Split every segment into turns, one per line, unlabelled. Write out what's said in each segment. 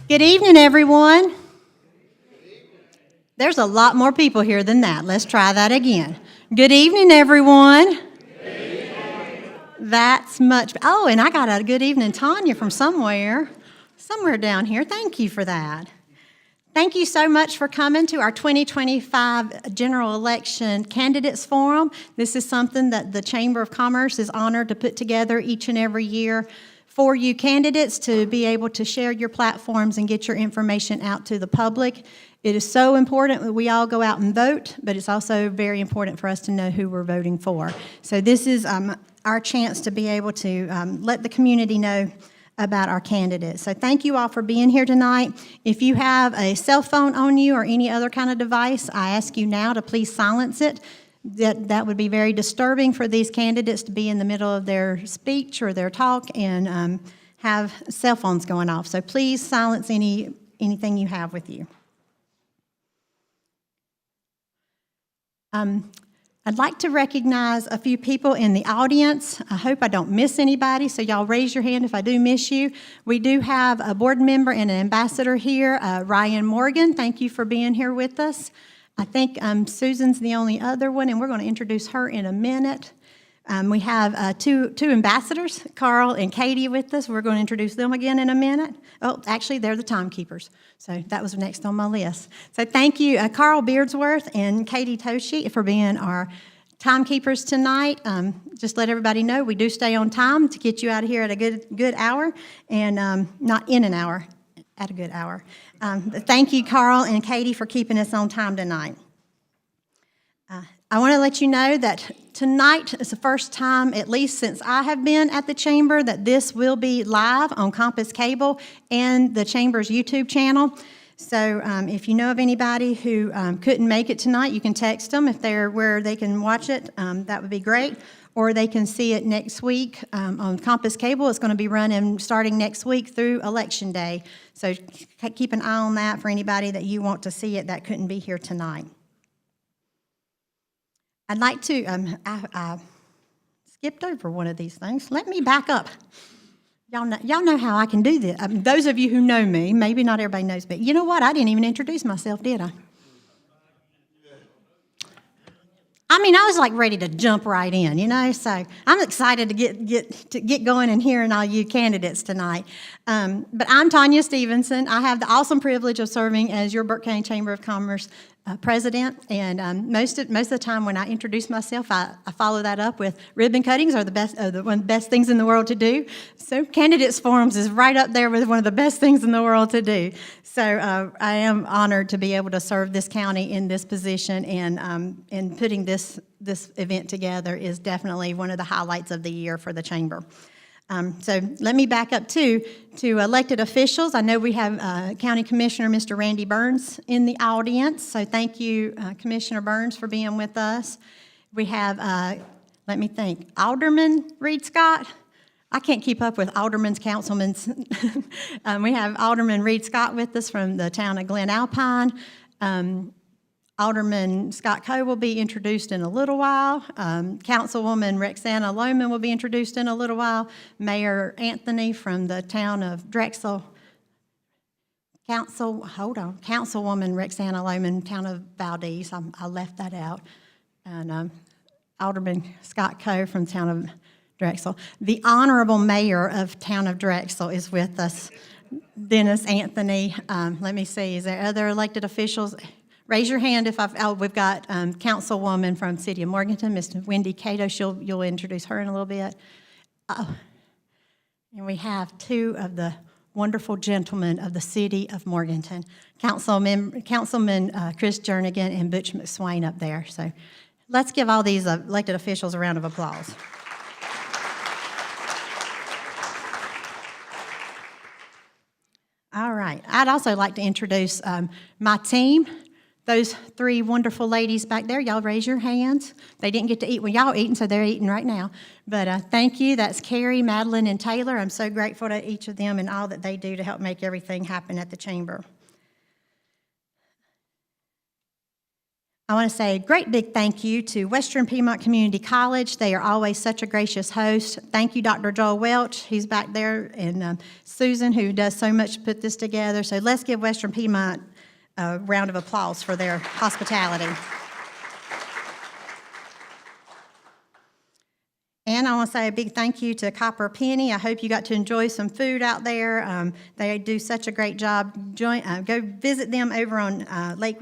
Good evening, everyone. There's a lot more people here than that. Let's try that again. Good evening, everyone. Good evening. That's much. Oh, and I got a good evening, Tanya, from somewhere down here. Thank you for that. Thank you so much for coming to our 2025 General Election Candidates Forum. This is something that the Chamber of Commerce is honored to put together each and every year for you candidates to be able to share your platforms and get your information out to the public. It is so important that we all go out and vote, but it's also very important for us to know who we're voting for. So this is our chance to be able to let the community know about our candidates. So thank you all for being here tonight. If you have a cell phone on you or any other kind of device, I ask you now to please silence it. That would be very disturbing for these candidates to be in the middle of their speech or their talk and have cell phones going off. So please silence anything you have with you. I'd like to recognize a few people in the audience. I hope I don't miss anybody, so y'all raise your hand if I do miss you. We do have a board member and an ambassador here, Ryan Morgan. Thank you for being here with us. I think Susan's the only other one, and we're going to introduce her in a minute. We have two ambassadors, Carl and Katie, with us. We're going to introduce them again in a minute. Oh, actually, they're the timekeepers, so that was next on my list. So thank you, Carl Beardsworth and Katie Toshi, for being our timekeepers tonight. Just let everybody know we do stay on time to get you out of here at a good hour, and not in an hour, at a good hour. Thank you, Carl and Katie, for keeping us on time tonight. I want to let you know that tonight is the first time, at least since I have been at the Chamber, that this will be live on Compass Cable and the Chamber's YouTube channel. So if you know of anybody who couldn't make it tonight, you can text them if they're where they can watch it. That would be great. Or they can see it next week on Compass Cable. It's going to be running starting next week through Election Day. So keep an eye on that for anybody that you want to see it that couldn't be here tonight. I'd like to, I skipped over one of these things. Let me back up. Y'all know how I can do this. Those of you who know me, maybe not everybody knows me. You know what? I didn't even introduce myself, did I? I mean, I was like ready to jump right in, you know, so I'm excited to get going and hearing all you candidates tonight. But I'm Tanya Stevenson. I have the awesome privilege of serving as your Burke County Chamber of Commerce president, and most of the time when I introduce myself, I follow that up with ribbon cuttings are one of the best things in the world to do. So candidates forums is right up there with one of the best things in the world to do. So I am honored to be able to serve this county in this position, and putting this event together is definitely one of the highlights of the year for the Chamber. So let me back up to elected officials. I know we have County Commissioner Mr. Randy Burns in the audience, so thank you, Commissioner Burns, for being with us. We have, let me think, Alderman Reed Scott. I can't keep up with aldermen's, councilmen's. We have Alderman Reed Scott with us from the town of Glen Alpine. Alderman Scott Coe will be introduced in a little while. Councilwoman Rexanna Lohman will be introduced in a little while. Mayor Anthony from the town of Drexel. Councilwoman Rexanna Lohman, town of Valdes. I left that out. And Alderman Scott Coe from the town of Drexel. The Honorable Mayor of town of Drexel is with us, Dennis Anthony. Let me see, is there other elected officials? Raise your hand if we've got Councilwoman from City of Morganton, Ms. Wendy Cato. You'll introduce her in a little bit. And we have two of the wonderful gentlemen of the City of Morganton, Councilman Chris Jernigan and Butch McSwain up there. So let's give all these elected officials a round of applause. All right. I'd also like to introduce my team. Those three wonderful ladies back there, y'all raise your hands. They didn't get to eat when y'all eating, so they're eating right now. But thank you. That's Carrie, Madeline, and Taylor. I'm so grateful to each of them and all that they do to help make everything happen at the Chamber. I want to say a great big thank you to Western Piedmont Community College. They are always such a gracious host. Thank you, Dr. Joel Welch, who's back there, and Susan, who does so much to put this together. So let's give Western Piedmont a round of applause for their hospitality. And I want to say a big thank you to Copper Penny. I hope you got to enjoy some food out there. They do such a great job. Go visit them over on Lake.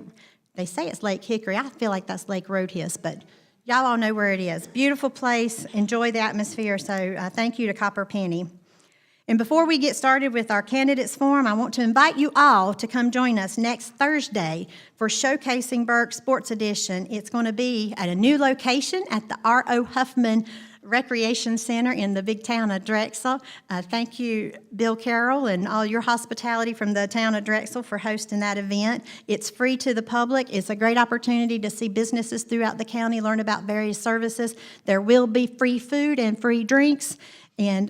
They say it's Lake Hickory. I feel like that's Lake Roadhiss, but y'all all know where it is. Beautiful place. Enjoy the atmosphere. So thank you to Copper Penny. And before we get started with our candidates forum, I want to invite you all to come join us next Thursday for Showcasing Burke Sports Edition. It's going to be at a new location at the R.O. Huffman Recreation Center in the big town of Drexel. Thank you, Bill Carroll, and all your hospitality from the town of Drexel for hosting that event. It's free to the public. It's a great opportunity to see businesses throughout the county, learn about various services. There will be free food and free drinks, and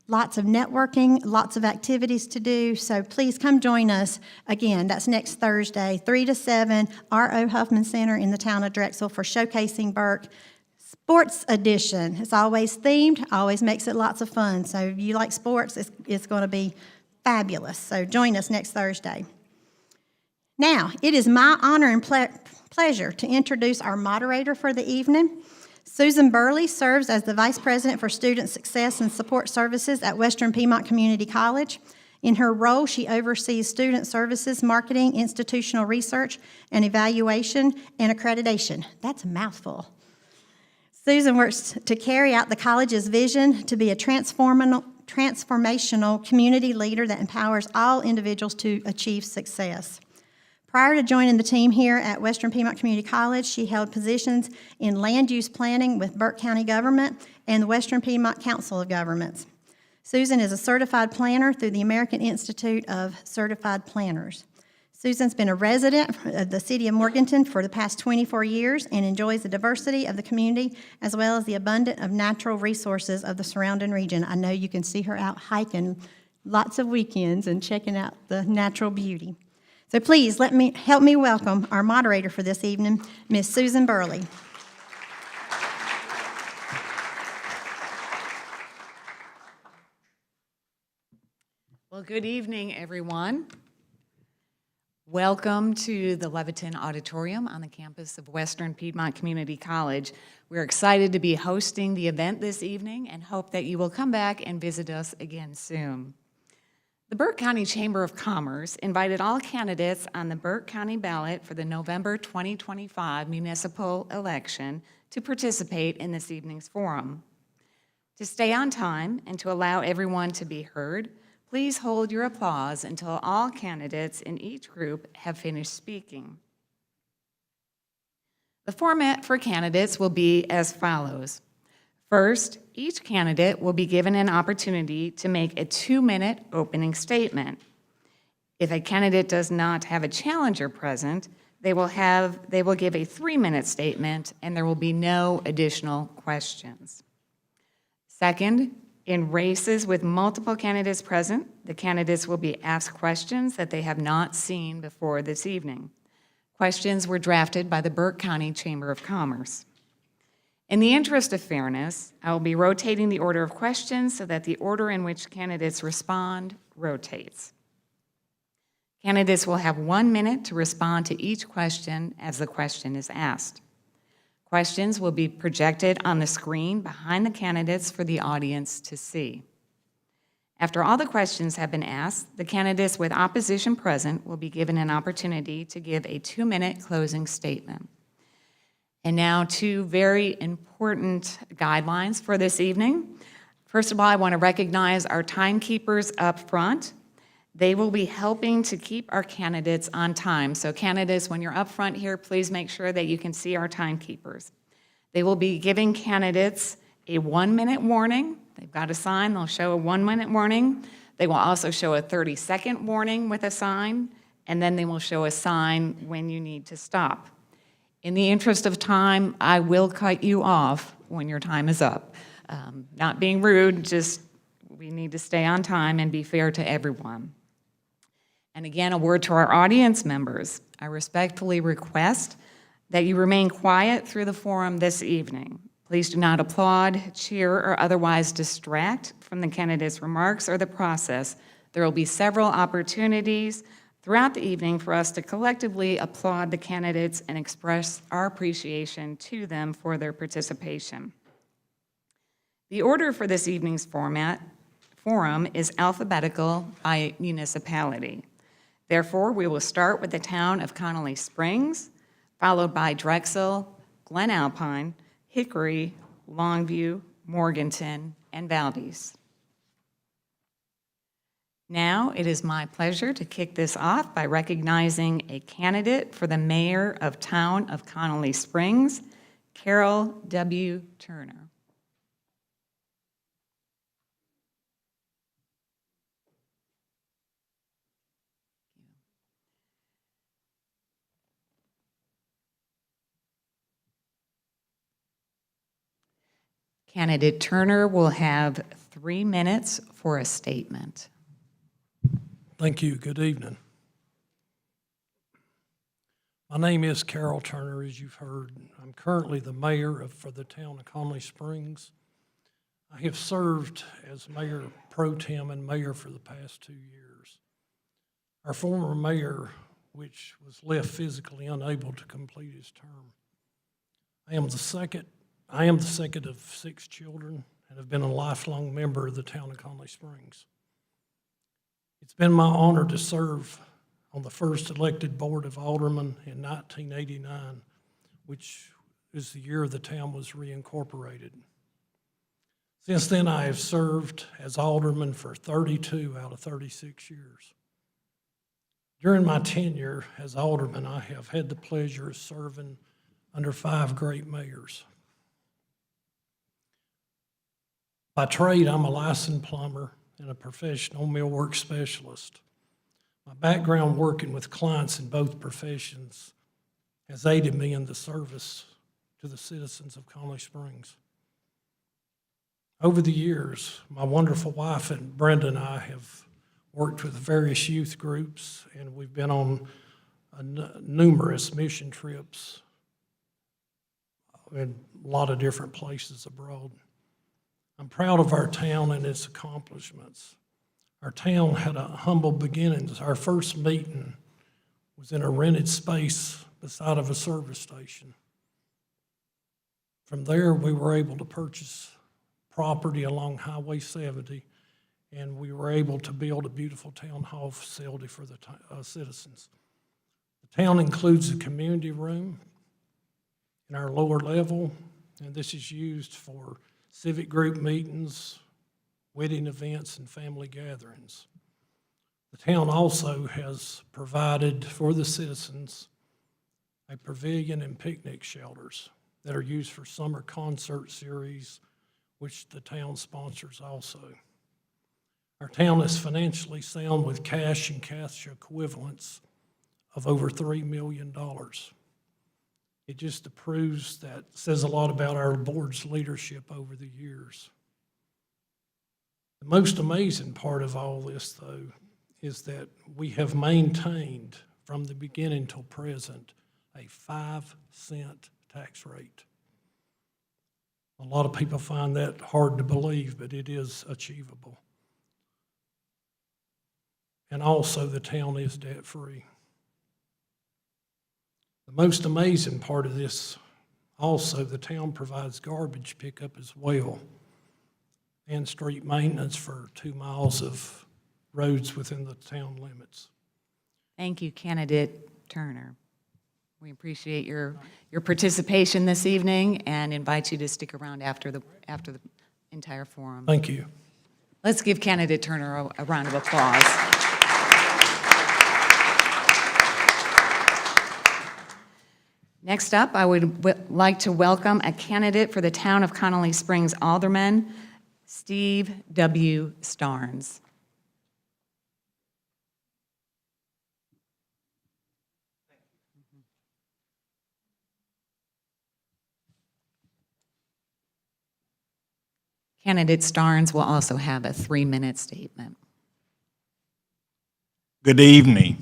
lots of networking, lots of activities to do. So please come join us. Again, that's next Thursday, 3 to 7, R.O. Huffman Center in the town of Drexel for Showcasing Burke Sports Edition. It's always themed, always makes it lots of fun. So if you like sports, it's going to be fabulous. So join us next Thursday. Now, it is my honor and pleasure to introduce our moderator for the evening. Susan Burley serves as the Vice President for Student Success and Support Services at Western Piedmont Community College. In her role, she oversees student services, marketing, institutional research, and evaluation and accreditation. That's a mouthful. Susan works to carry out the college's vision to be a transformational community leader that empowers all individuals to achieve success. Prior to joining the team here at Western Piedmont Community College, she held positions in land use planning with Burke County Government and the Western Piedmont Council of Governments. Susan is a certified planner through the American Institute of Certified Planners. Susan's been a resident of the city of Morganton for the past 24 years and enjoys the diversity of the community as well as the abundance of natural resources of the surrounding region. I know you can see her out hiking lots of weekends and checking out the natural beauty. So please help me welcome our moderator for this evening, Ms. Susan Burley.
Well, good evening, everyone. Welcome to the Leviton Auditorium on the campus of Western Piedmont Community College. We're excited to be hosting the event this evening and hope that you will come back and visit us again soon. The Burke County Chamber of Commerce invited all candidates on the Burke County ballot for the November 2025 municipal election to participate in this evening's forum. To stay on time and to allow everyone to be heard, please hold your applause until all candidates in each group have finished speaking. The format for candidates will be as follows. First, each candidate will be given an opportunity to make a 2-minute opening statement. If a candidate does not have a challenger present, they will give a 3-minute statement and there will be no additional questions. Second, in races with multiple candidates present, the candidates will be asked questions that they have not seen before this evening. Questions were drafted by the Burke County Chamber of Commerce. In the interest of fairness, I will be rotating the order of questions so that the order in which candidates respond rotates. Candidates will have 1 minute to respond to each question as the question is asked. Questions will be projected on the screen behind the candidates for the audience to see. After all the questions have been asked, the candidates with opposition present will be given an opportunity to give a 2-minute closing statement. And now 2 very important guidelines for this evening. First of all, I want to recognize our timekeepers up front. They will be helping to keep our candidates on time. So candidates, when you're up front here, please make sure that you can see our timekeepers. They will be giving candidates a 1-minute warning. They've got a sign, they'll show a 1-minute warning. They will also show a 30-second warning with a sign, and then they will show a sign when you need to stop. In the interest of time, I will cut you off when your time is up. Not being rude, just we need to stay on time and be fair to everyone. And again, a word to our audience members. I respectfully request that you remain quiet through the forum this evening. Please do not applaud, cheer, or otherwise distract from the candidates' remarks or the process. There will be several opportunities throughout the evening for us to collectively applaud the candidates and express our appreciation to them for their participation. The order for this evening's forum is alphabetical by municipality. Therefore, we will start with the town of Connelly Springs, followed by Drexel, Glen Alpine, Hickory, Longview, Morganton, and Valdes. Now, it is my pleasure to kick this off by recognizing a candidate for the mayor of town of Connelly Springs, Carol W. Turner. Candidate Turner will have 3 minutes for a statement.
Thank you. Good evening. My name is Carol Turner, as you've heard. I'm currently the mayor for the town of Connelly Springs. I have served as mayor pro tem and mayor for the past 2 years. Our former mayor, which was left physically unable to complete his term. I am the second of 6 children and have been a lifelong member of the town of Connelly Springs. It's been my honor to serve on the first elected board of aldermen in 1989, which is the year the town was reincorporated. Since then, I have served as alderman for 32 out of 36 years. During my tenure as alderman, I have had the pleasure of serving under 5 great mayors. By trade, I'm a licensed plumber and a professional millwork specialist. My background working with clients in both professions has aided me in the service to the citizens of Connelly Springs. Over the years, my wonderful wife and Brenda and I have worked with various youth groups, and we've been on numerous mission trips in a lot of different places abroad. I'm proud of our town and its accomplishments. Our town had a humble beginnings. Our first meeting was in a rented space beside of a service station. From there, we were able to purchase property along Highway 70, and we were able to build a beautiful town hall facility for the citizens. The town includes a community room in our lower level, and this is used for civic group meetings, wedding events, and family gatherings. The town also has provided for the citizens a pavilion and picnic shelters that are used for summer concert series, which the town sponsors also. Our town is financially sound with cash and cash equivalents of over $3 million. It just proves that, says a lot about our board's leadership over the years. The most amazing part of all this, though, is that we have maintained from the beginning till present a 5-cent tax rate. A lot of people find that hard to believe, but it is achievable. And also, the town is debt-free. The most amazing part of this, also, the town provides garbage pickup as well and street maintenance for 2 miles of roads within the town limits.
Thank you, candidate Turner. We appreciate your participation this evening and invite you to stick around after the entire forum.
Thank you.
Let's give candidate Turner a round of applause. Next up, I would like to welcome a candidate for the town of Connelly Springs alderman, Steve W. Starnes. Candidate Starnes will also have a 3-minute statement.
Good evening.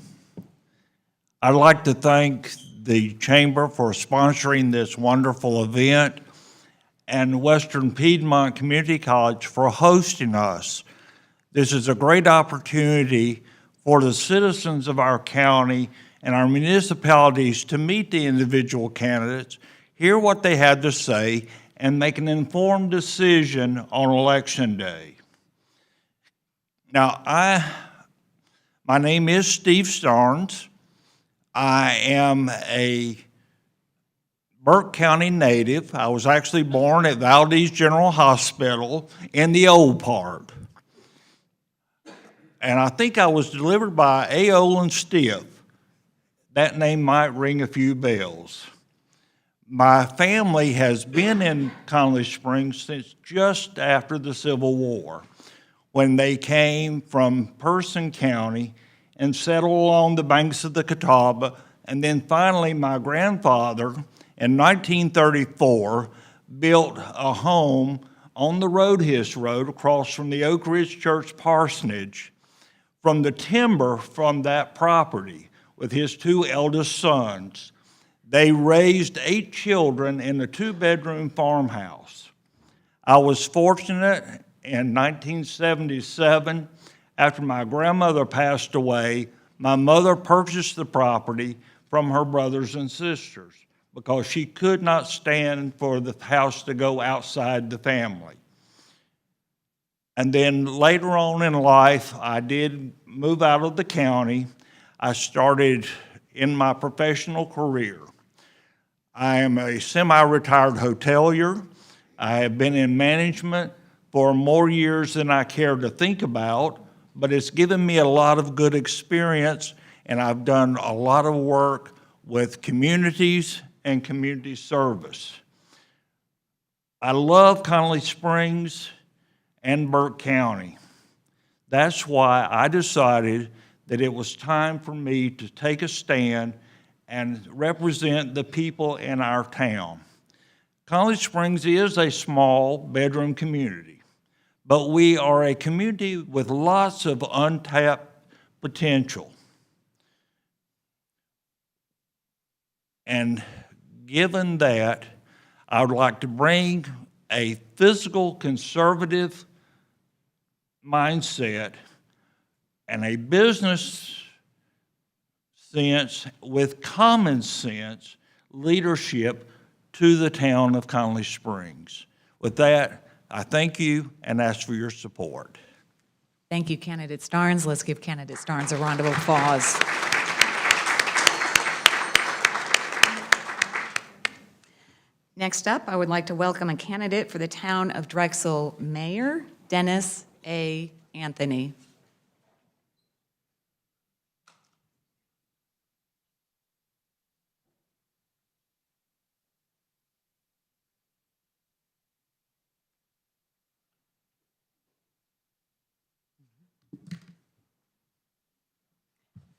I'd like to thank the Chamber for sponsoring this wonderful event, and Western Piedmont Community College for hosting us. This is a great opportunity for the citizens of our county and our municipalities to meet the individual candidates, hear what they had to say, and make an informed decision on Election Day. Now, my name is Steve Starnes. I am a Burke County native. I was actually born at Valdes General Hospital in the old part. And I think I was delivered by A. Olin Stiff. That name might ring a few bells. My family has been in Connelly Springs since just after the Civil War, when they came from Person County and settled along the banks of the Catawba. And then finally, my grandfather, in 1934, built a home on the Roadhis Road across from the Oak Ridge Church parsonage from the timber from that property with his two eldest sons. They raised 8 children in a 2-bedroom farmhouse. I was fortunate in 1977, after my grandmother passed away, my mother purchased the property from her brothers and sisters because she could not stand for the house to go outside the family. And then later on in life, I did move out of the county. I started in my professional career. I am a semi-retired hotelier. I have been in management for more years than I care to think about, but it's given me a lot of good experience, and I've done a lot of work with communities and community service. I love Connelly Springs and Burke County. That's why I decided that it was time for me to take a stand and represent the people in our town. Connelly Springs is a small bedroom community, but we are a community with lots of untapped potential. And given that, I would like to bring a fiscal conservative mindset and a business sense with common sense leadership to the town of Connelly Springs. With that, I thank you and ask for your support.
Thank you, Candidate Starnes. Let's give Candidate Starnes a round of applause. Next up, I would like to welcome a candidate for the town of Drexel Mayor, Dennis A. Anthony.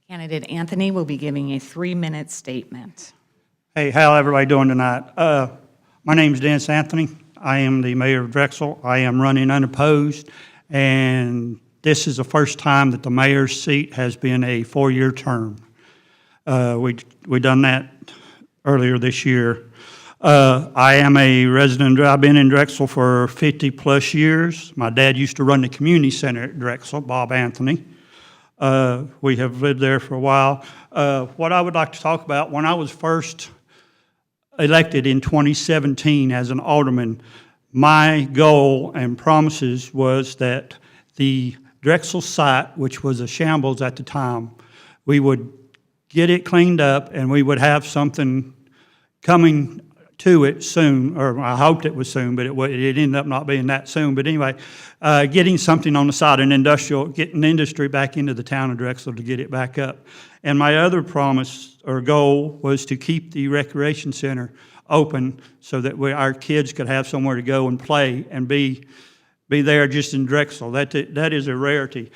Candidate Anthony will be giving a 3-minute statement.
Hey, how everybody doing tonight? My name is Dennis Anthony. I am the mayor of Drexel. I am running unopposed, and this is the first time that the mayor's seat has been a 4-year term. We done that earlier this year. I am a resident. I've been in Drexel for 50 plus years. My dad used to run the community center at Drexel, Bob Anthony. We have lived there for a while. What I would like to talk about, when I was first elected in 2017 as an alderman, my goal and promises was that the Drexel site, which was a shambles at the time, we would get it cleaned up and we would have something coming to it soon, or I hoped it was soon, but it ended up not being that soon. But anyway, getting something on the side, getting industry back into the town of Drexel to get it back up. And my other promise or goal was to keep the recreation center open so that our kids could have somewhere to go and play and be there just in Drexel. That is a rarity.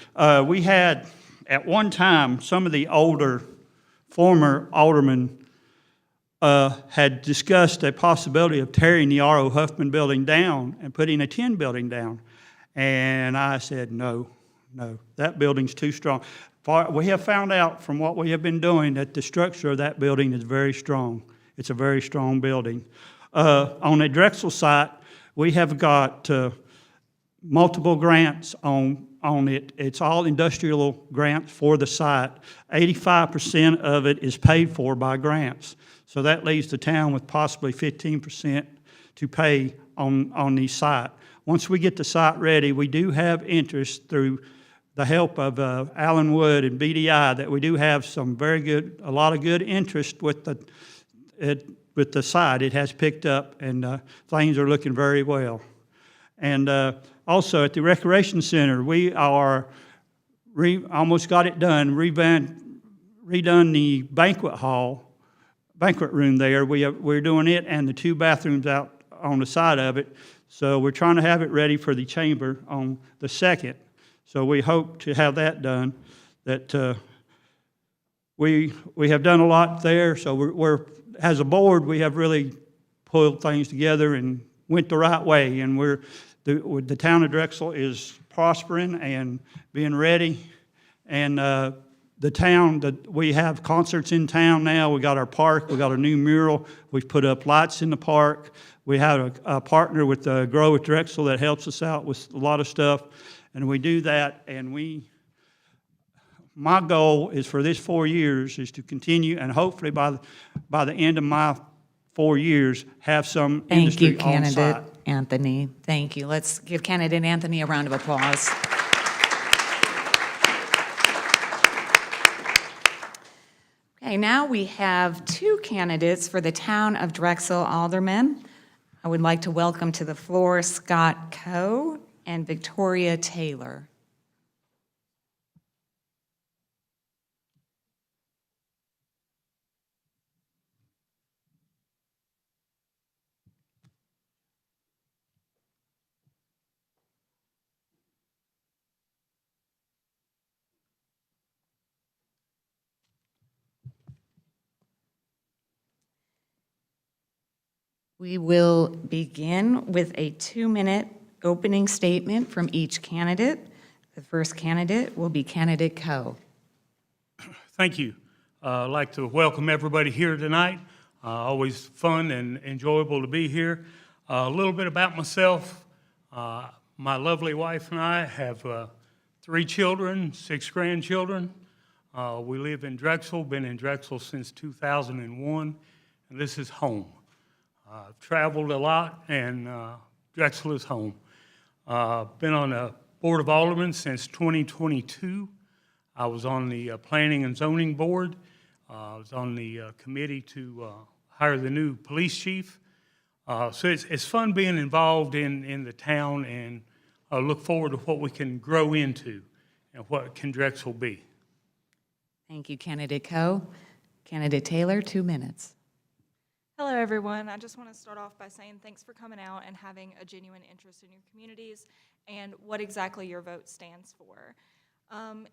We had, at one time, some of the older former aldermen had discussed a possibility of tearing the R.O. Huffman building down and putting a tin building down. And I said, no, No, that building's too strong. We have found out from what we have been doing that the structure of that building is very strong. It's a very strong building. On the Drexel site, we have got multiple grants on it. It's all industrial grants for the site. 85% of it is paid for by grants. So that leaves the town with possibly 15% to pay on the site. Once we get the site ready, we do have interest through the help of Allen Wood and BDI that we do have a lot of good interest with the site. It has picked up and things are looking very well. And also at the Recreation Center, we are almost got it done, redone the banquet room there. We're doing it and the 2 bathrooms out on the side of it. So we're trying to have it ready for the chamber on the 2nd. So we hope to have that done. That we have done a lot there. So we're as a board, we have really pulled things together and went the right way. And the town of Drexel is prospering and being ready. And we have concerts in town now. We got our park. We got a new mural. We've put up lights in the park. We have a partner with Grow with Drexel that helps us out with a lot of stuff. And we do that. And my goal is for this 4 years is to continue, and hopefully by the end of my 4 years, have some industry on site.
Thank you, candidate Anthony. Thank you. Let's give candidate Anthony a round of applause. Okay, now we have 2 candidates for the town of Drexel alderman. I would like to welcome to the floor Scott Coe and Victoria Taylor. We will begin with a 2-minute opening statement from each candidate. The first candidate will be candidate Coe.
Thank you. I'd like to welcome everybody here tonight. Always fun and enjoyable to be here. A little bit about myself. My lovely wife and I have 3 children, 6 grandchildren. We live in Drexel, been in Drexel since 2001, and this is home. I've traveled a lot, and Drexel is home. Been on the Board of Aldermen since 2022. I was on the Planning and Zoning Board. I was on the committee to hire the new police chief. So it's fun being involved in the town, and I look forward to what we can grow into and what can Drexel be.
Thank you, candidate Coe. Candidate Taylor, 2 minutes.
Hello, everyone. I just want to start off by saying thanks for coming out and having a genuine interest in your communities and what exactly your vote stands for.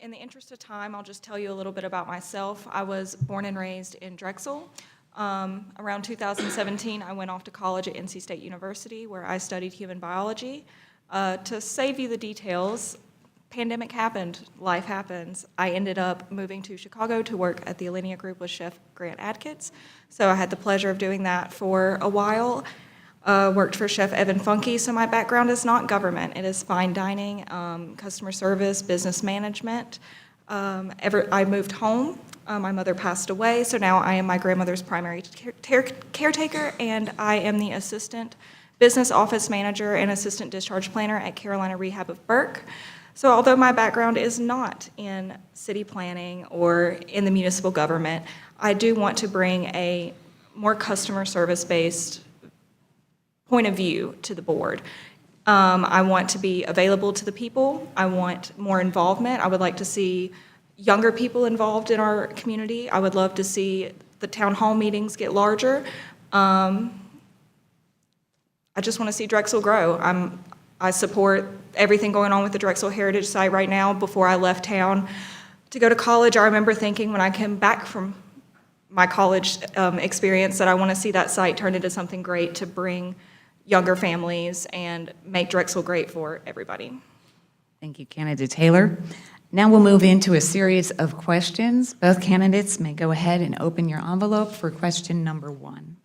In the interest of time, I'll just tell you a little bit about myself. I was born and raised in Drexel. Around 2017, I went off to college at NC State University, where I studied human biology. To save you the details, pandemic happened, life happens. I ended up moving to Chicago to work at the Alinea Group with Chef Grant Adkins. So I had the pleasure of doing that for a while. Worked for Chef Evan Funky, so my background is not government. It is fine dining, customer service, business management. I moved home. My mother passed away, so now I am my grandmother's primary caretaker, and I am the assistant business office manager and assistant discharge planner at Carolina Rehab of Burke. So although my background is not in city planning or in the municipal government, I do want to bring a more customer service-based point of view to the board. I want to be available to the people. I want more involvement. I would like to see younger people involved in our community. I would love to see the town hall meetings get larger. I just want to see Drexel grow. I support everything going on with the Drexel Heritage Site right now. Before I left town to go to college, I remember thinking when I came back from my college experience that I want to see that site turn into something great to bring younger families and make Drexel great for everybody.
Thank you, candidate Taylor. Now we'll move into a series of questions. Both candidates may go ahead and open your envelope for question number 1.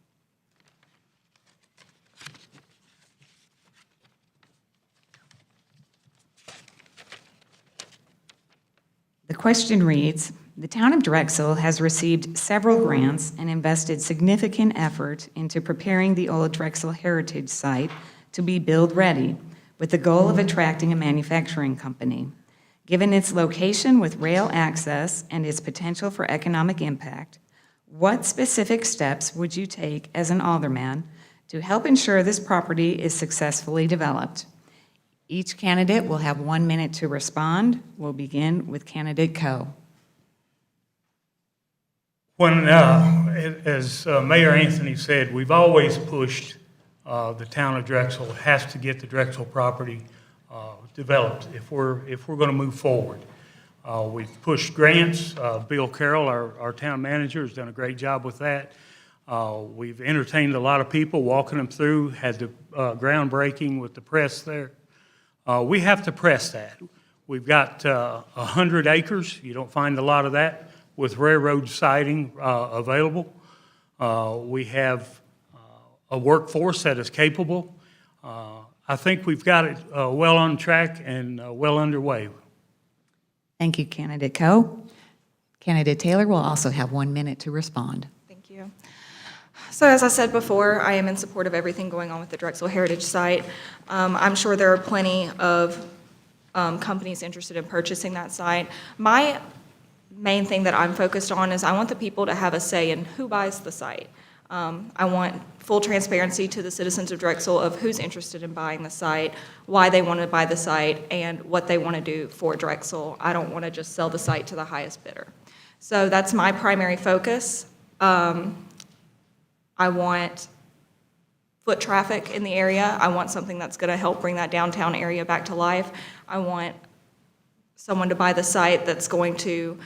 The question reads, the town of Drexel has received several grants and invested significant effort into preparing the old Drexel Heritage Site to be build-ready, with the goal of attracting a manufacturing company. Given its location with rail access and its potential for economic impact, what specific steps would you take as an alderman to help ensure this property is successfully developed? Each candidate will have 1 minute to respond. We'll begin with candidate Coe.
When, as Mayor Anthony said, we've always pushed the town of Drexel has to get the Drexel property developed if we're going to move forward. We've pushed grants. Bill Carroll, our town manager, has done a great job with that. We've entertained a lot of people, walking them through, had the groundbreaking with the press there. We have to press that. We've got 100 acres. You don't find a lot of that with railroad siding available. We have a workforce that is capable. I think we've got it well on track and well underway.
Thank you, candidate Coe. Candidate Taylor will also have 1 minute to respond.
Thank you. So as I said before, I am in support of everything going on with the Drexel Heritage Site. I'm sure there are plenty of companies interested in purchasing that site. My main thing that I'm focused on is I want the people to have a say in who buys the site. I want full transparency to the citizens of Drexel of who's interested in buying the site, why they want to buy the site, and what they want to do for Drexel. I don't want to just sell the site to the highest bidder. So that's my primary focus. I want foot traffic in the area. I want something that's going to help bring that downtown area back to life. I want someone to buy the site that's going to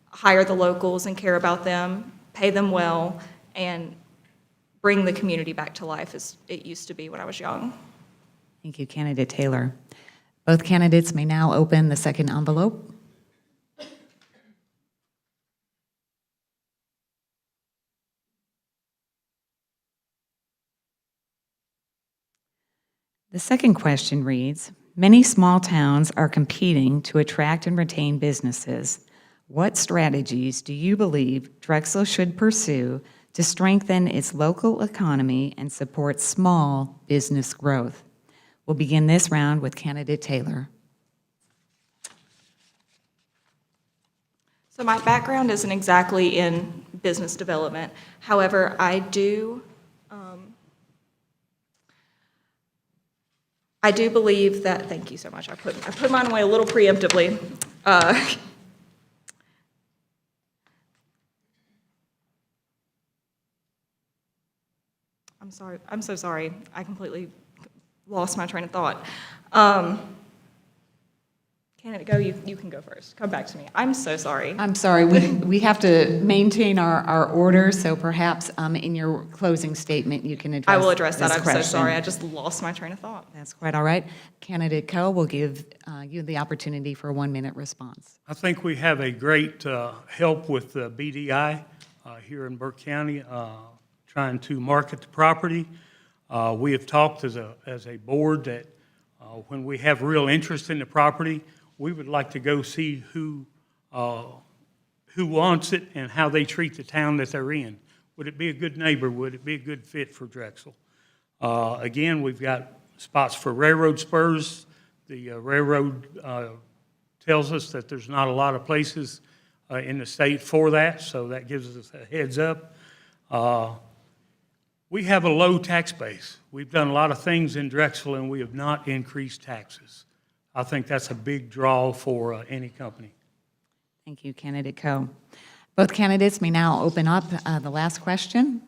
hire the locals and care about them, pay them well, and bring the community back to life as it used to be when I was young.
Thank you, candidate Taylor. Both candidates may now open the second envelope. The second question reads, many small towns are competing to attract and retain businesses. What strategies do you believe Drexel should pursue to strengthen its local economy and support small business growth? We'll begin this round with candidate Taylor.
So my background isn't exactly in business development. However, I do believe that, thank you so much, I put mine away a little preemptively. I'm so sorry. I completely lost my train of thought. Candidate Go, you can go first. Come back to me. I'm so sorry.
I'm sorry, we have to maintain our order, so perhaps in your closing statement you can address
I will address that.
this
I'm
question.
so sorry. I just lost my train of thought.
That's quite all right. Candidate Coe will give you the opportunity for a 1 minute response.
I think we have a great help with the BDI here in Burke County, trying to market the property. We have talked as a board that when we have real interest in the property, we would like to go see who wants it and how they treat the town that they're in. Would it be a good neighbor? Would it be a good fit for Drexel? Again, we've got spots for railroad spurs. The railroad tells us that there's not a lot of places in the state for that, so that gives us a heads up. We have a low tax base. We've done a lot of things in Drexel and we have not increased taxes. I think that's a big draw for any company.
Thank you, candidate Coe. Both candidates may now open up the last question.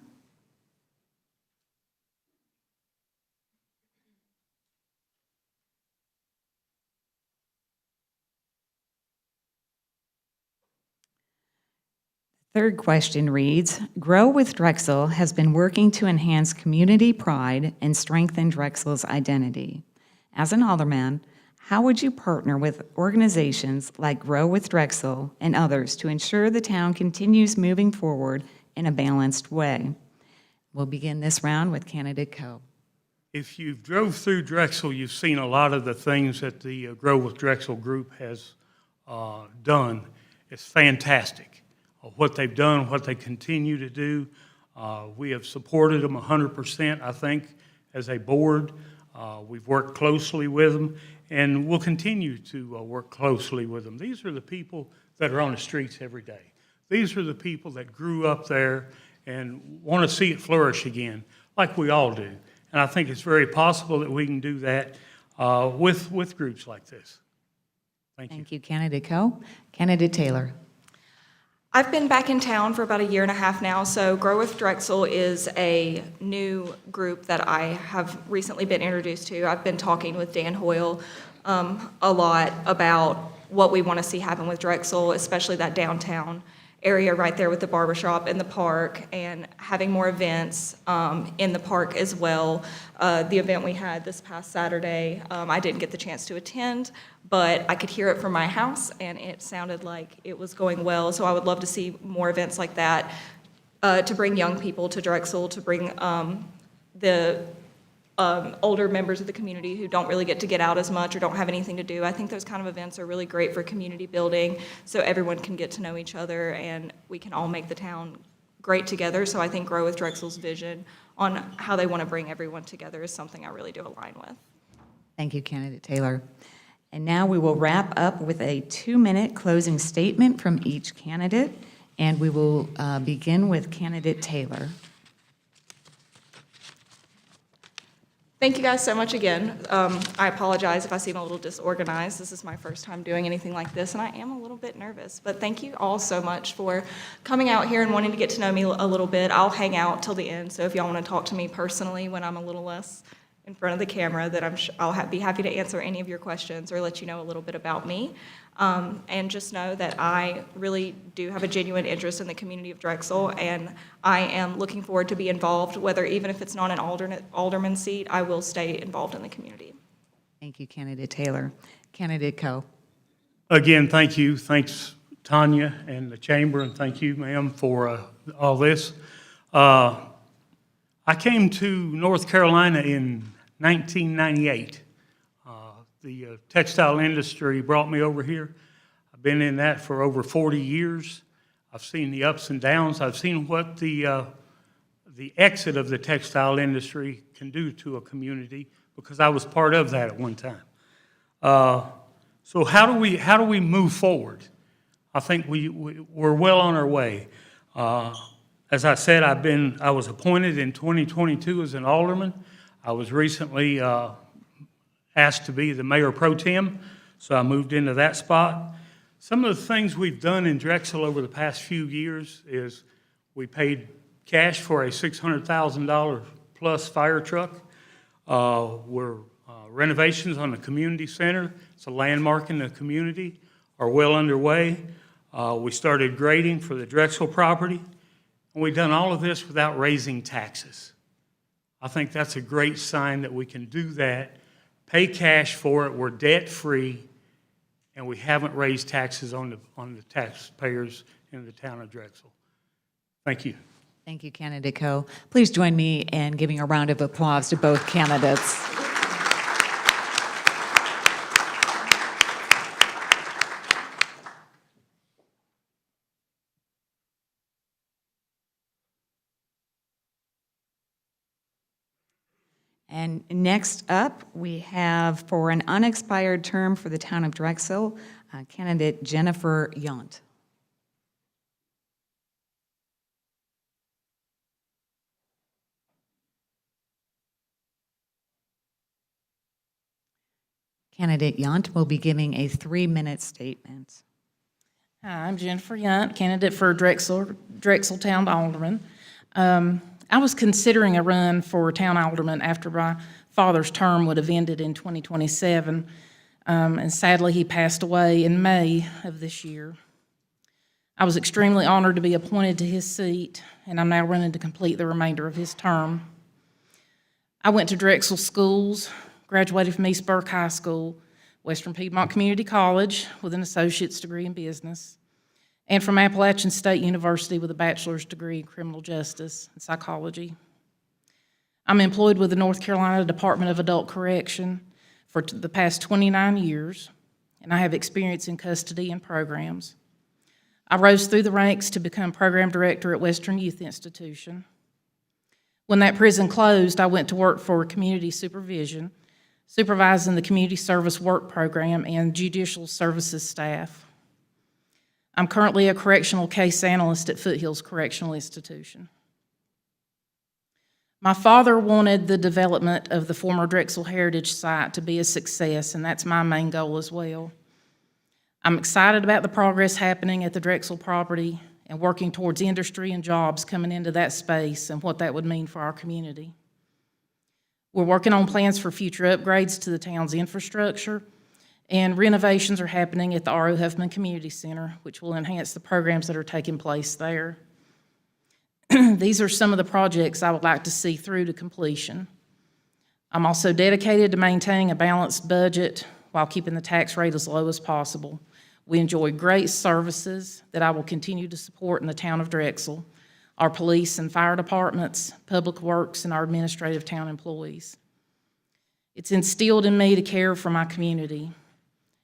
Third question reads, Grow with Drexel has been working to enhance community pride and strengthen Drexel's identity. As an alderman, How would you partner with organizations like Grow with Drexel and others to ensure the town continues moving forward in a balanced way? We'll begin this round with candidate Co.
If you've drove through Drexel, you've seen a lot of the things that the Grow with Drexel group has done. It's fantastic. What they've done, what they continue to do. We have supported them 100%, I think, as a board. We've worked closely with them, and we'll continue to work closely with them. These are the people that are on the streets every day. These are the people that grew up there and want to see it flourish again, like we all do. And I think it's very possible that we can do that with groups like this. Thank you.
Thank you, candidate Co. Candidate Taylor.
I've been back in town for about a year and a half now, so Grow with Drexel is a new group that I have recently been introduced to. I've been talking with Dan Hoyle a lot about what we want to see happen with Drexel, especially that downtown area right there with the barbershop and the park, and having more events in the park as well. The event we had this past Saturday, I didn't get the chance to attend, but I could hear it from my house, and it sounded like it was going well. So I would love to see more events like that to bring young people to Drexel, to bring the older members of the community who don't really get to get out as much or don't have anything to do. I think those kind of events are really great for community building, so everyone can get to know each other and we can all make the town great together. So I think Grow with Drexel's vision on how they want to bring everyone together is something I really do align with.
Thank you, candidate Taylor. And now we will wrap up with a 2-minute closing statement from each candidate, and we will begin with candidate Taylor.
Thank you guys so much again. I apologize if I seem a little disorganized. This is my first time doing anything like this, and I am a little bit nervous. But thank you all so much for coming out here and wanting to get to know me a little bit. I'll hang out till the end, so if y'all want to talk to me personally when I'm a little less in front of the camera, that I'll be happy to answer any of your questions or let you know a little bit about me. And just know that I really do have a genuine interest in the community of Drexel, and I am looking forward to be involved, even if it's not an alderman seat, I will stay involved in the community.
Thank you, candidate Taylor. Candidate Co.
Again, thank you. Thanks, Tanya and the chamber, and thank you, ma'am, for all this. I came to North Carolina in 1998. The textile industry brought me over here. I've been in that for over 40 years. I've seen the ups and downs. I've seen what the exit of the textile industry can do to a community, because I was part of that at one time. So how do we move forward? I think we're well on our way. As I said, I was appointed in 2022 as an alderman. I was recently asked to be the mayor pro tem, so I moved into that spot. Some of the things we've done in Drexel over the past few years is we paid cash for a $600,000 plus fire truck. Renovations on the community center, it's a landmark in the community, are well underway. We started grading for the Drexel property, and we've done all of this without raising taxes. I think that's a great sign that we can do that, pay cash for it, we're debt-free, and we haven't raised taxes on the taxpayers in the town of Drexel. Thank you.
Thank you, candidate Co. Please join me in giving a round of applause to both candidates. And next up, we have, for an unexpired term for the town of Drexel, candidate Jennifer Yount. Candidate Yount will be giving a 3-minute statement.
Hi, I'm Jennifer Yount, candidate for Drexel Town Alderman. I was considering a run for town alderman after my father's term would have ended in 2027, and sadly he passed away in May of this year. I was extremely honored to be appointed to his seat, and I'm now running to complete the remainder of his term. I went to Drexel schools, graduated from East Burke High School, Western Piedmont Community College with an associate's degree in business, and from Appalachian State University with a bachelor's degree in criminal justice and psychology. I'm employed with the North Carolina Department of Adult Correction for the past 29 years, and I have experience in custody and programs. I rose through the ranks to become program director at Western Youth Institution. When that prison closed, I went to work for community supervision, supervising the community service work program and judicial services staff. I'm currently a correctional case analyst at Foothills Correctional Institution. My father wanted the development of the former Drexel Heritage Site to be a success, and that's my main goal as well. I'm excited about the progress happening at the Drexel property and working towards industry and jobs coming into that space and what that would mean for our community. We're working on plans for future upgrades to the town's infrastructure, and renovations are happening at the R.O. Huffman Community Center, which will enhance the programs that are taking place there. These are some of the projects I would like to see through to completion. I'm also dedicated to maintaining a balanced budget while keeping the tax rate as low as possible. We enjoy great services that I will continue to support in the town of Drexel, our police and fire departments, public works, and our administrative town employees. It's instilled in me to care for my community,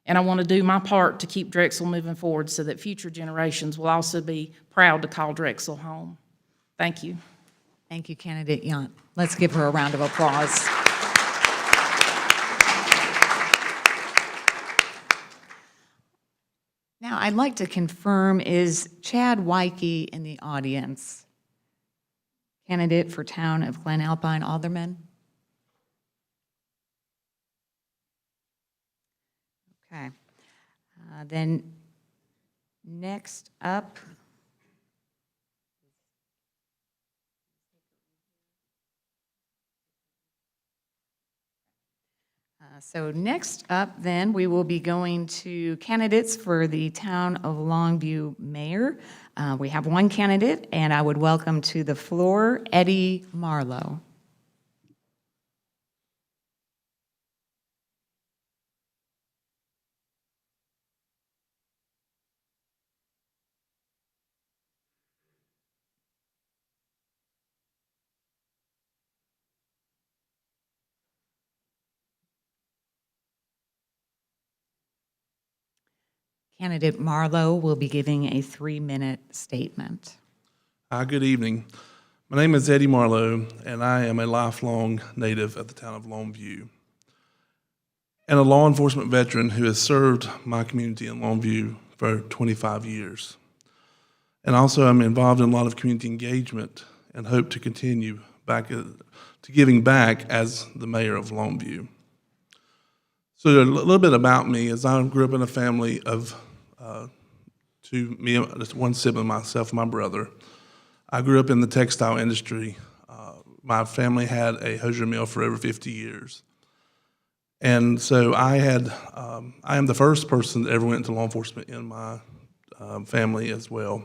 and I want to do my part to keep Drexel moving forward so that future generations will also be proud to call Drexel home. Thank you.
Thank you, Candidate Yunt. Let's give her a round of applause. Now, I'd like to confirm, is Chad Wyke in the audience? Candidate for Town of Glen Alpine Alderman? Okay. Then next up, then, we will be going to candidates for the Town of Longview Mayor. We have one candidate, and I would welcome to the floor Eddie Marlowe. Candidate Marlowe will be giving a 3-minute statement.
Good evening. My name is Eddie Marlowe, and I am a lifelong native of the town of Longview and a law enforcement veteran who has served my community in Longview for 25 years. And also I'm involved in a lot of community engagement and hope to continue to giving back as the mayor of Longview. So a little bit about me is I grew up in a family of just one sibling, myself and my brother. I grew up in the textile industry. My family had a hosiery mill for over 50 years. And so I am the first person that ever went into law enforcement in my family as well.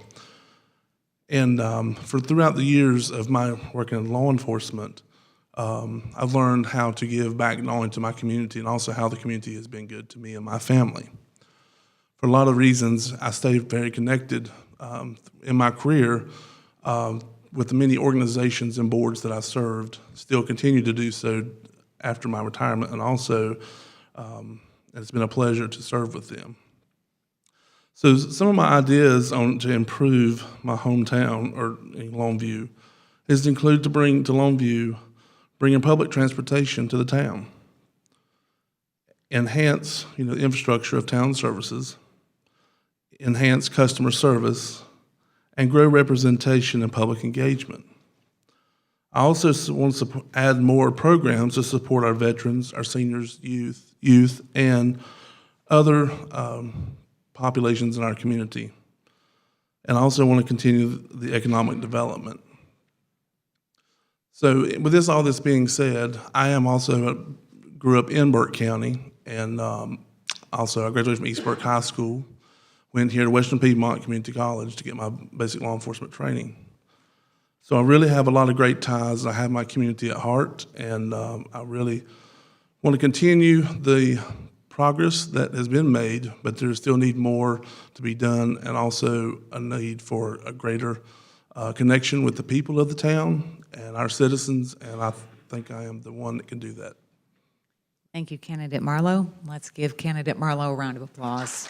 And throughout the years of my working in law enforcement, I've learned how to give back not only to my community and also how the community has been good to me and my family. For a lot of reasons, I stayed very connected in my career with the many organizations and boards that I served, still continue to do so after my retirement, and also it's been a pleasure to serve with them. So some of my ideas to improve my hometown, or in Longview, is to include to bring to Longview, bringing public transportation to the town, enhance the infrastructure of town services, enhance customer service, and grow representation and public engagement. I also want to add more programs to support our veterans, our seniors, youth, and other populations in our community. And I also want to continue the economic development. So with all this being said, I am also grew up in Burke County, and also I graduated from East Burke High School, went here to Western Piedmont Community College to get my basic law enforcement training. So I really have a lot of great ties. I have my community at heart, and I really want to continue the progress that has been made, but there still need more to be done, and also a need for a greater connection with the people of the town and our citizens, and I think I am the one that can do that.
Thank you, Candidate Marlowe. Let's give Candidate Marlowe a round of applause.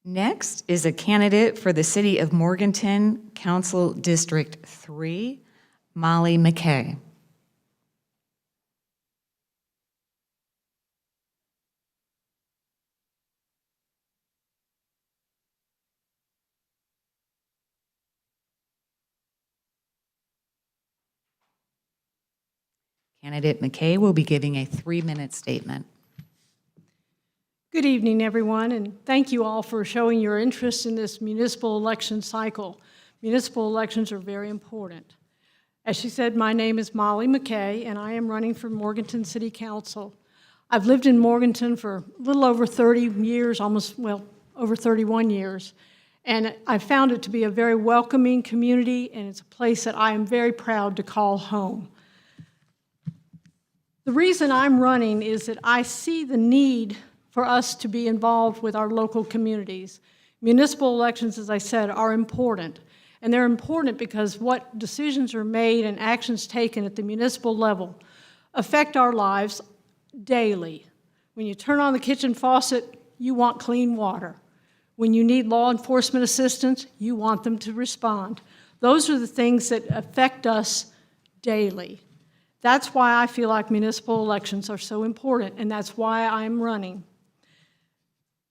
Next is a candidate for the City of Morganton, Council District 3, Molly McKay. Candidate McKay will be giving a 3-minute statement.
Good evening, everyone, and thank you all for showing your interest in this municipal election cycle. Municipal elections are very important. As she said, my name is Molly McKay, and I am running for Morganton City Council. I've lived in Morganton for a little over 30 years, over 31 years, and I found it to be a very welcoming community, and it's a place that I am very proud to call home. The reason I'm running is that I see the need for us to be involved with our local communities. Municipal elections, as I said, are important. And they're important because what decisions are made and actions taken at the municipal level affect our lives daily. When you turn on the kitchen faucet, you want clean water. When you need law enforcement assistance, you want them to respond. Those are the things that affect us daily. That's why I feel like municipal elections are so important, and that's why I'm running.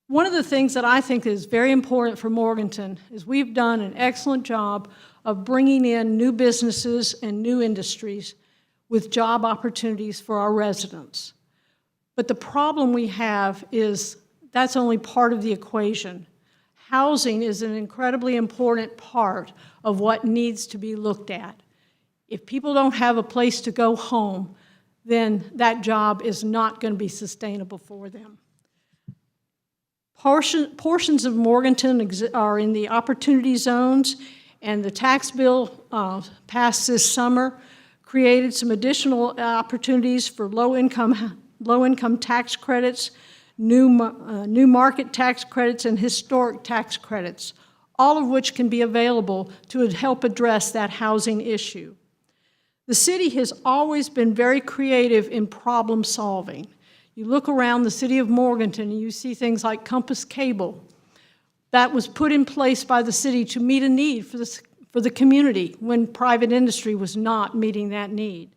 One of the things that I think is very important for Morganton is we've done an excellent job of bringing in new businesses and new industries with job opportunities for our residents. But the problem we have is that's only part of the equation. Housing is an incredibly important part of what needs to be looked at. If people don't have a place to go home, then that job is not going to be sustainable for them. Portions of Morganton are in the opportunity zones, and the tax bill passed this summer created some additional opportunities for low-income tax credits, new market tax credits, and historic tax credits, all of which can be available to help address that housing issue. The city has always been very creative in problem solving. You look around the city of Morganton and you see things like Compass Cable. That was put in place by the city to meet a need for the community when private industry was not meeting that need.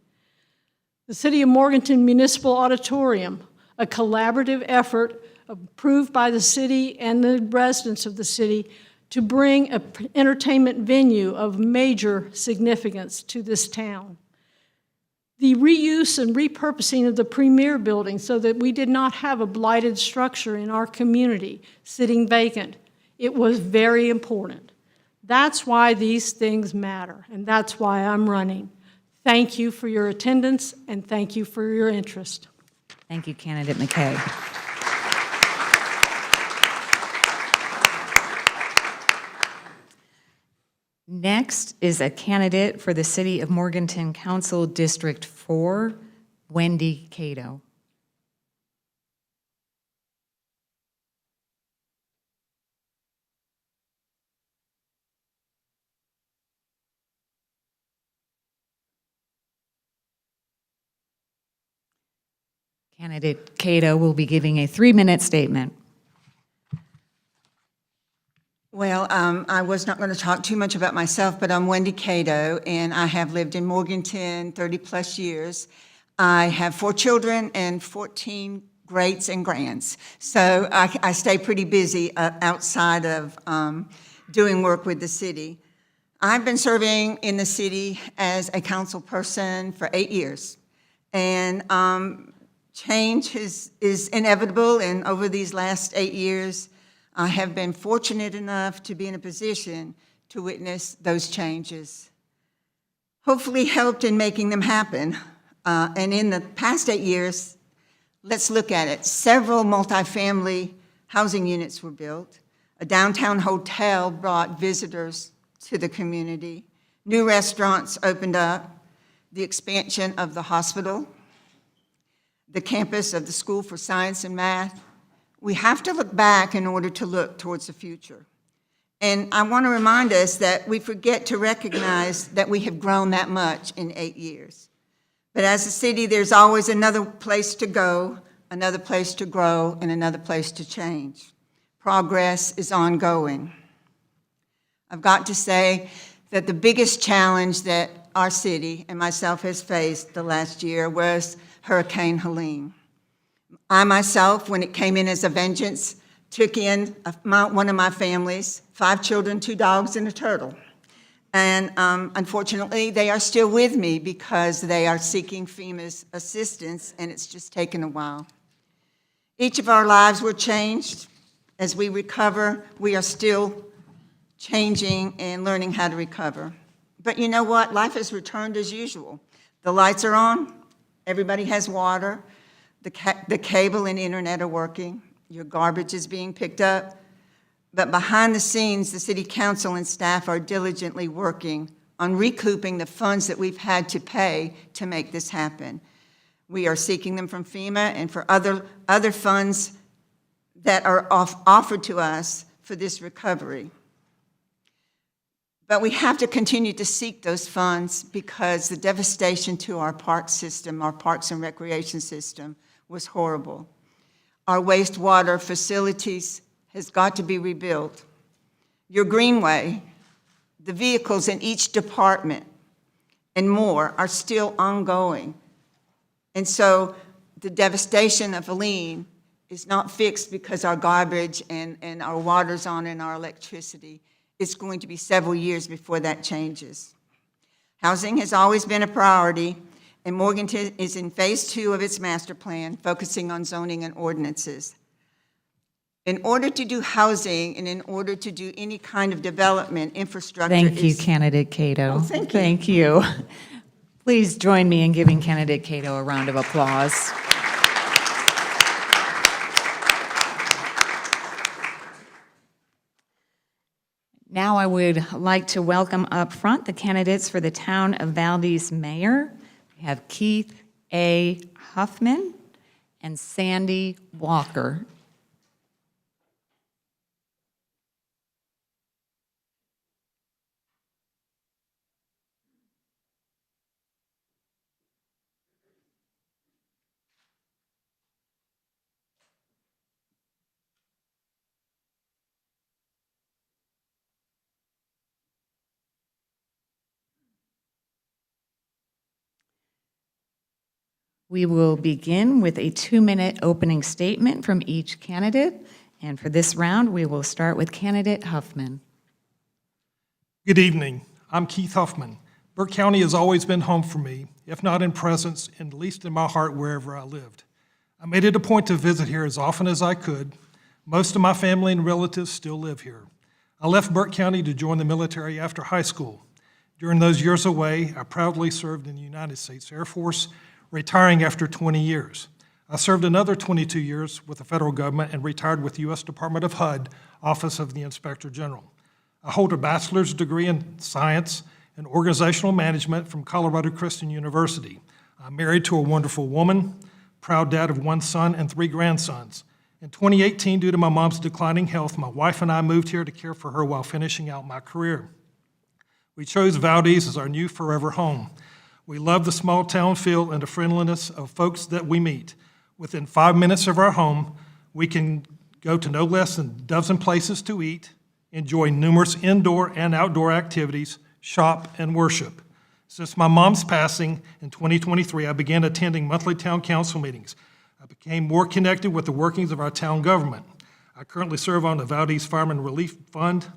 The City of Morganton Municipal Auditorium, a collaborative effort approved by the city and the residents of the city to bring an entertainment venue of major significance to this town. The reuse and repurposing of the Premier building so that we did not have a blighted structure in our community sitting vacant. It was very important. That's why these things matter, and that's why I'm running. Thank you for your attendance, and thank you for your interest.
Thank you, Candidate McKay. Next is a candidate for the City of Morganton Council District 4, Wendy Cato. Candidate Cato will be giving a 3-minute statement.
Well, I was not going to talk too much about myself, but I'm Wendy Cato, and I have lived in Morganton 30-plus years. I have 4 children and 14 greats and grands, so I stay pretty busy outside of doing work with the city. I've been serving in the city as a council person for 8 years, and change is inevitable, and over these last 8 years, I have been fortunate enough to be in a position to witness those changes, hopefully helped in making them happen. And in the past 8 years, let's look at it. Several multifamily housing units were built. A downtown hotel brought visitors to the community. New restaurants opened up, the expansion of the hospital, the campus of the School for Science and Math. We have to look back in order to look towards the future. And I want to remind us that we forget to recognize that we have grown that much in 8 years. But as a city, there's always another place to go, another place to grow, and another place to change. Progress is ongoing. I've got to say that the biggest challenge that our city and myself has faced the last year was Hurricane Helene. I myself, when it came in as a vengeance, took in one of my families, 5 children, 2 dogs, and a turtle. And unfortunately, they are still with me because they are seeking FEMA's assistance, and it's just taken a while. Each of our lives were changed. As we recover, we are still changing and learning how to recover. But you know what? Life has returned as usual. The lights are on. Everybody has water. The cable and internet are working. Your garbage is being picked up. But behind the scenes, the city council and staff are diligently working on recouping the funds that we've had to pay to make this happen. We are seeking them from FEMA and for other funds that are offered to us for this recovery. But we have to continue to seek those funds because the devastation to our park system, our parks and recreation system, was horrible. Our wastewater facilities has got to be rebuilt. Your greenway, the vehicles in each department, and more are still ongoing. And so the devastation of Helene is not fixed because our garbage and our water's on and our electricity. It's going to be several years before that changes. Housing has always been a priority, and Morganton is in phase 2 of its master plan, focusing on zoning and ordinances. In order to do housing and in order to do any kind of development, infrastructure
Thank you, Candidate Cato.
Oh, thank you.
Thank you. Please join me in giving Candidate Cato a round of applause. Now I would like to welcome up front the candidates for the Town of Valdes Mayor. We have Keith A. Huffman and Sandy Walker. We will begin with a 2-minute opening statement from each candidate. And for this round, we will start with candidate Huffman.
Good evening. I'm Keith Huffman. Burke County has always been home for me, if not in presence, at least in my heart wherever I lived. I made it a point to visit here as often as I could. Most of my family and relatives still live here. I left Burke County to join the military after high school. During those years away, I proudly served in the United States Air Force, retiring after 20 years. I served another 22 years with the federal government and retired with the U.S. Department of HUD, Office of the Inspector General. I hold a bachelor's degree in science and organizational management from Colorado Christian University. I'm married to a wonderful woman, proud dad of 1 son and 3 grandsons. In 2018, due to my mom's declining health, my wife and I moved here to care for her while finishing out my career. We chose Valdes as our new forever home. We love the small town feel and the friendliness of folks that we meet. Within 5 minutes of our home, we can go to no less than a dozen places to eat, enjoy numerous indoor and outdoor activities, shop, and worship. Since my mom's passing in 2023, I began attending monthly town council meetings. I became more connected with the workings of our town government. I currently serve on the Valdes Fireman Relief Fund,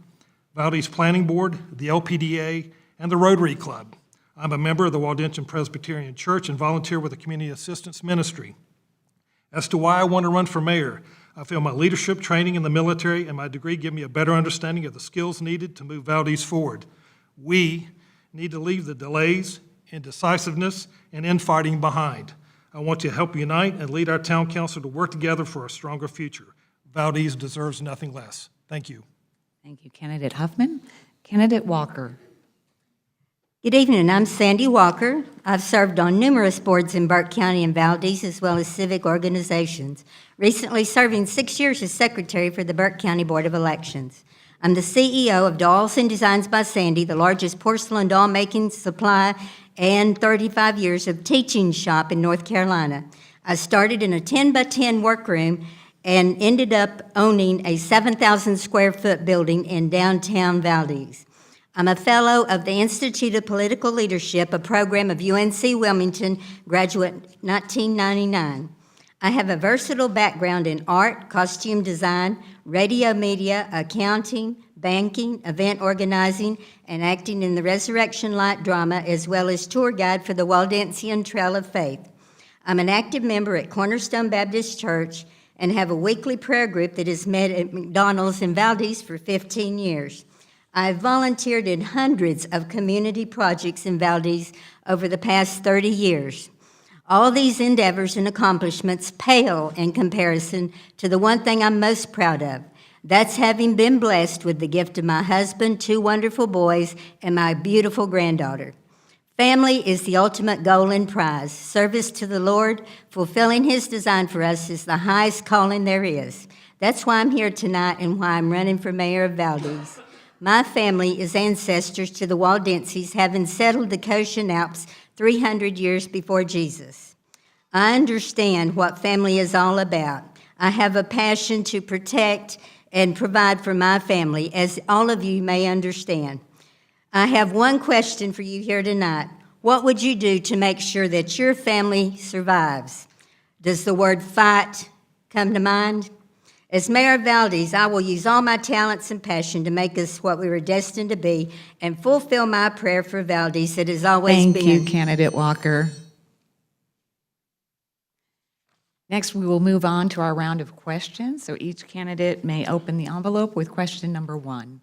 Valdes Planning Board, the LPDA, and the Rotary Club. I'm a member of the Waldensian Presbyterian Church and volunteer with the Community Assistance Ministry. As to why I want to run for mayor, I feel my leadership training in the military and my degree give me a better understanding of the skills needed to move Valdes forward. We need to leave the delays, indecisiveness, and infighting behind. I want to help unite and lead our town council to work together for a stronger future. Valdes deserves nothing less. Thank you.
Thank you, candidate Huffman. Candidate Walker.
Good evening, I'm Sandy Walker. I've served on numerous boards in Burke County and Valdes, as well as civic organizations, recently serving 6 years as secretary for the Burke County Board of Elections. I'm the CEO of Dolls and Designs by Sandy, the largest porcelain doll making supply, and 35 years of teaching shop in North Carolina. I started in a 10 by 10 workroom and ended up owning a 7,000 square foot building in downtown Valdes. I'm a fellow of the Institute of Political Leadership, a program of UNC Wilmington, graduate 1999. I have a versatile background in art, costume design, radio media, accounting, banking, event organizing, and acting in the Resurrection Light drama, as well as tour guide for the Waldensian Trail of Faith. I'm an active member at Cornerstone Baptist Church and have a weekly prayer group that has met at McDonald's in Valdes for 15 years. I've volunteered in hundreds of community projects in Valdes over the past 30 years. All these endeavors and accomplishments pale in comparison to the one thing I'm most proud of. That's having been blessed with the gift of my husband, 2 wonderful boys, and my beautiful granddaughter. Family is the ultimate goal and prize. Service to the Lord, fulfilling His design for us, is the highest calling there is. That's why I'm here tonight and why I'm running for mayor of Valdes. My family is ancestors to the Waldenses, having settled the Goshen Alps 300 years before Jesus. I understand what family is all about. I have a passion to protect and provide for my family, as all of you may understand. I have one question for you here tonight. What would you do to make sure that your family survives? Does the word fight come to mind? As mayor of Valdes, I will use all my talents and passion to make us what we were destined to be and fulfill my prayer for Valdes that has always been.
Thank you, Candidate Walker. Next, we will move on to our round of questions. So each candidate may open the envelope with question number 1.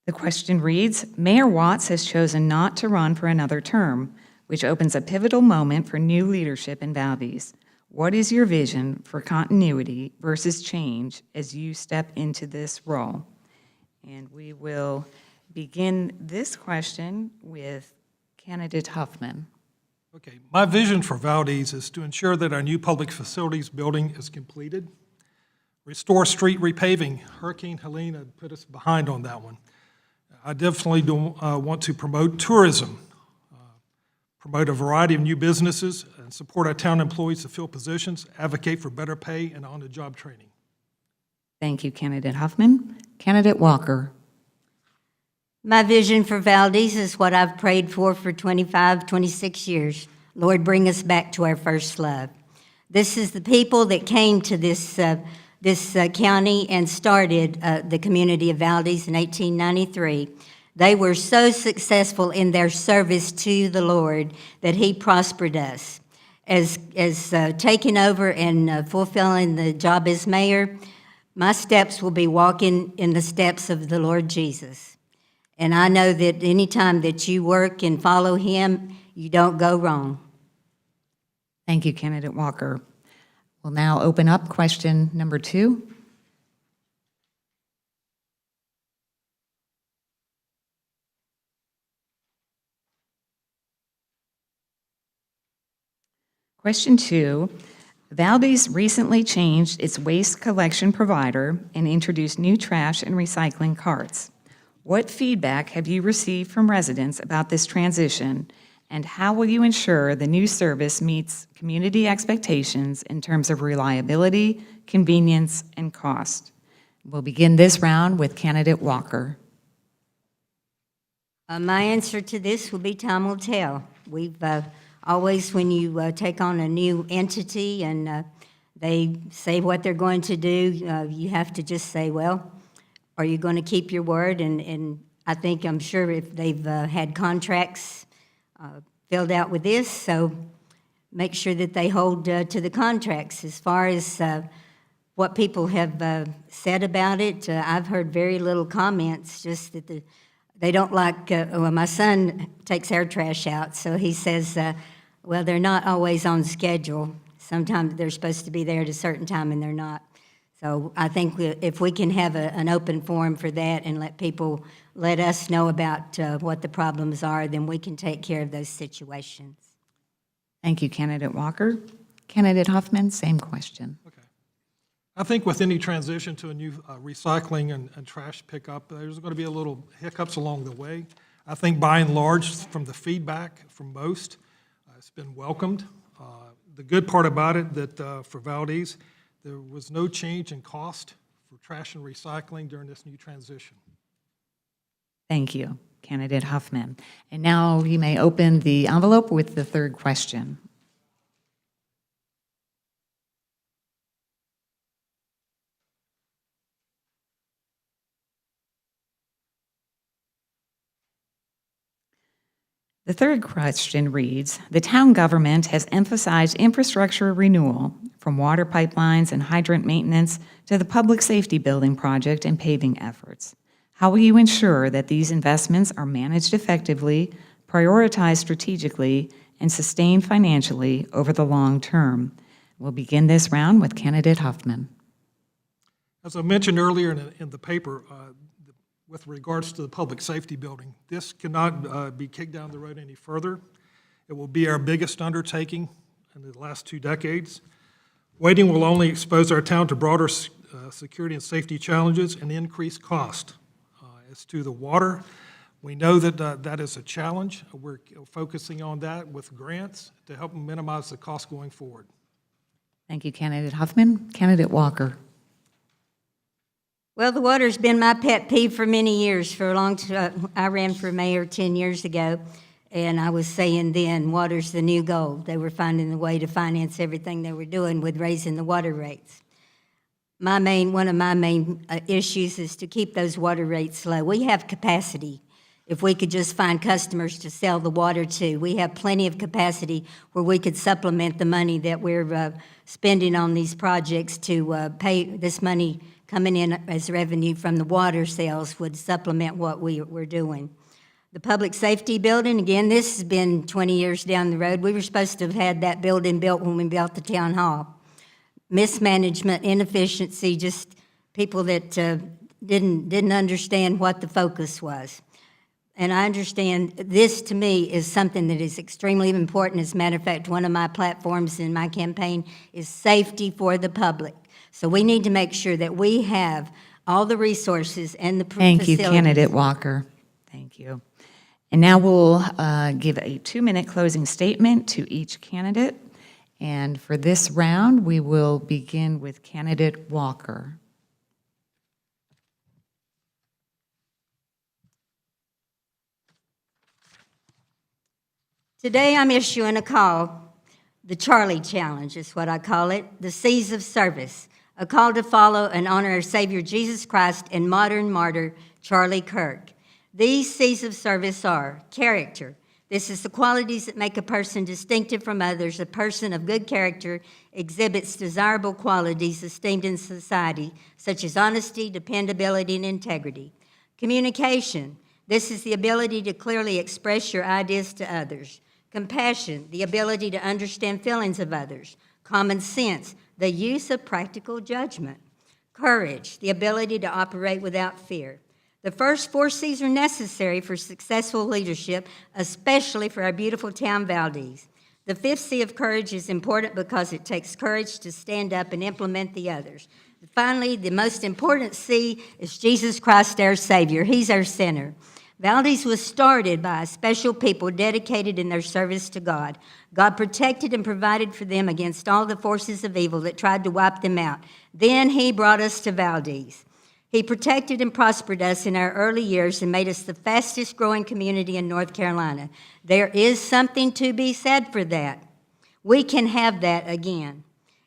The question reads, Mayor Watts has chosen not to run for another term, which opens a pivotal moment for new leadership in Valdes. What is your vision for continuity versus change as you step into this role? And we will begin this question with Candidate Huffman.
Okay, my vision for Valdes is to ensure that our new public facilities building is completed, restore street repaving. Hurricane Helene had put us behind on that one. I definitely want to promote tourism, promote a variety of new businesses, and support our town employees to fill positions, advocate for better pay and on-the-job training.
Thank you, Candidate Huffman. Candidate Walker.
My vision for Valdes is what I've prayed for 25, 26 years. Lord, bring us back to our first love. This is the people that came to this county and started the community of Valdes in 1893. They were so successful in their service to the Lord that He prospered us. As taking over and fulfilling the job as mayor, my steps will be walking in the steps of the Lord Jesus. And I know that anytime that you work and follow Him, you don't go wrong.
Thank you, Candidate Walker. We'll now open up question number 2. Question 2, Valdes recently changed its waste collection provider and introduced new trash and recycling carts. What feedback have you received from residents about this transition, and how will you ensure the new service meets community expectations in terms of reliability, convenience, and cost? We'll begin this round with Candidate Walker.
My answer to this will be time will tell. We've always, when you take on a new entity and they say what they're going to do, you have to just say, well, are you going to keep your word? And I'm sure if they've had contracts filled out with this, so make sure that they hold to the contracts. As far as what people have said about it, I've heard very little comments, just that they don't like, my son takes our trash out, so he says, well, they're not always on schedule. Sometimes they're supposed to be there at a certain time and they're not. So I think if we can have an open forum for that and let us know about what the problems are, then we can take care of those situations.
Thank you, Candidate Walker. Candidate Huffman, same question.
I think with any transition to a new recycling and trash pickup, there's going to be a little hiccups along the way. I think by and large, from the feedback from most, it's been welcomed. The good part about it that for Valdes, there was no change in cost for trash and recycling during this new transition.
Thank you, Candidate Huffman. And now you may open the envelope with the third question. The third question reads, the town government has emphasized infrastructure renewal from water pipelines and hydrant maintenance to the public safety building project and paving efforts. How will you ensure that these investments are managed effectively, prioritized strategically, and sustained financially over the long term? We'll begin this round with Candidate Huffman.
As I mentioned earlier in the paper, with regards to the public safety building, this cannot be kicked down the road any further. It will be our biggest undertaking in the last 2 decades. Waiting will only expose our town to broader security and safety challenges and increased cost. As to the water, we know that that is a challenge. We're focusing on that with grants to help minimize the cost going forward.
Thank you, Candidate Huffman. Candidate Walker.
Well, the water's been my pet peeve for many years. For a long time, I ran for mayor 10 years ago, and I was saying then, water's the new gold. They were finding the way to finance everything they were doing with raising the water rates. One of my main issues is to keep those water rates low. We have capacity. If we could just find customers to sell the water to, we have plenty of capacity where we could supplement the money that we're spending on these projects to pay this money coming in as revenue from the water sales would supplement what we're doing. The public safety building, again, this has been 20 years down the road. We were supposed to have had that building built when we built the town hall. Mismanagement, inefficiency, just people that didn't understand what the focus was. And I understand this, to me, is something that is extremely important. As a matter of fact, one of my platforms in my campaign is safety for the public. So we need to make sure that we have all the resources and the
Thank you,
facilities.
Candidate Walker. Thank you. And now we'll give a 2-minute closing statement to each candidate. And for this round, we will begin with Candidate Walker.
Today I'm issuing a call, the Charlie Challenge is what I call it, the Seas of Service, a call to follow and honor our Savior Jesus Christ and modern martyr Charlie Kirk. These Seas of Service are character. This is the qualities that make a person distinctive from others. A person of good character exhibits desirable qualities esteemed in society, such as honesty, dependability, and integrity. Communication. This is the ability to clearly express your ideas to others. Compassion, the ability to understand feelings of others. Common sense, the use of practical judgment. Courage, the ability to operate without fear. The first 4 C's are necessary for successful leadership, especially for our beautiful town, Valdes. The 5th C of courage is important because it takes courage to stand up and implement the others. Finally, the most important C is Jesus Christ, our Savior. He's our center. Valdes was started by special people dedicated in their service to God. God protected and provided for them against all the forces of evil that tried to wipe them out. Then he brought us to Valdes. He protected and prospered us in our early years and made us the fastest growing community in North Carolina. There is something to be said for that. We can have that again.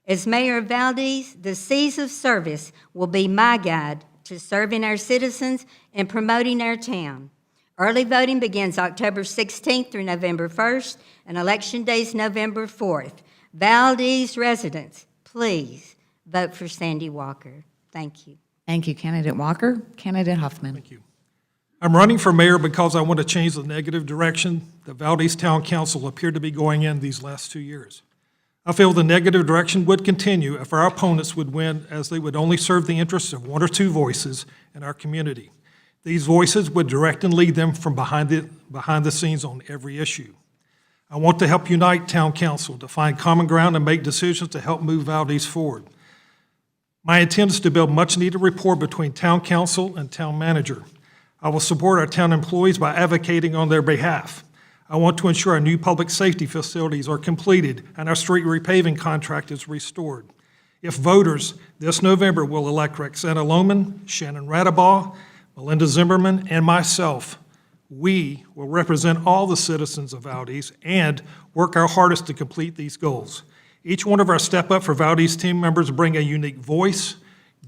As mayor of Valdes, the Seas of Service will be my guide to serving our citizens and promoting our town. Early voting begins October 16th through November 1st, and Election Day is November 4th. Valdes residents, please vote for Sandy Walker. Thank you.
Thank you, Candidate Walker. Candidate Huffman.
Thank you. I'm running for mayor because I want to change the negative direction the Valdes Town Council appeared to be going in these last 2 years. I feel the negative direction would continue if our opponents would win, as they would only serve the interests of one or two voices in our community. These voices would direct and lead them from behind the scenes on every issue. I want to help unite Town Council to find common ground and make decisions to help move Valdes forward. My intent is to build much-needed rapport between Town Council and Town Manager. I will support our town employees by advocating on their behalf. I want to ensure our new public safety facilities are completed and our street repaving contract is restored. If voters this November will elect Roxana Lohman, Shannon Radabaugh, Melinda Zimmerman, and myself, we will represent all the citizens of Valdes and work our hardest to complete these goals. Each one of our Step Up for Valdes team members bring a unique voice,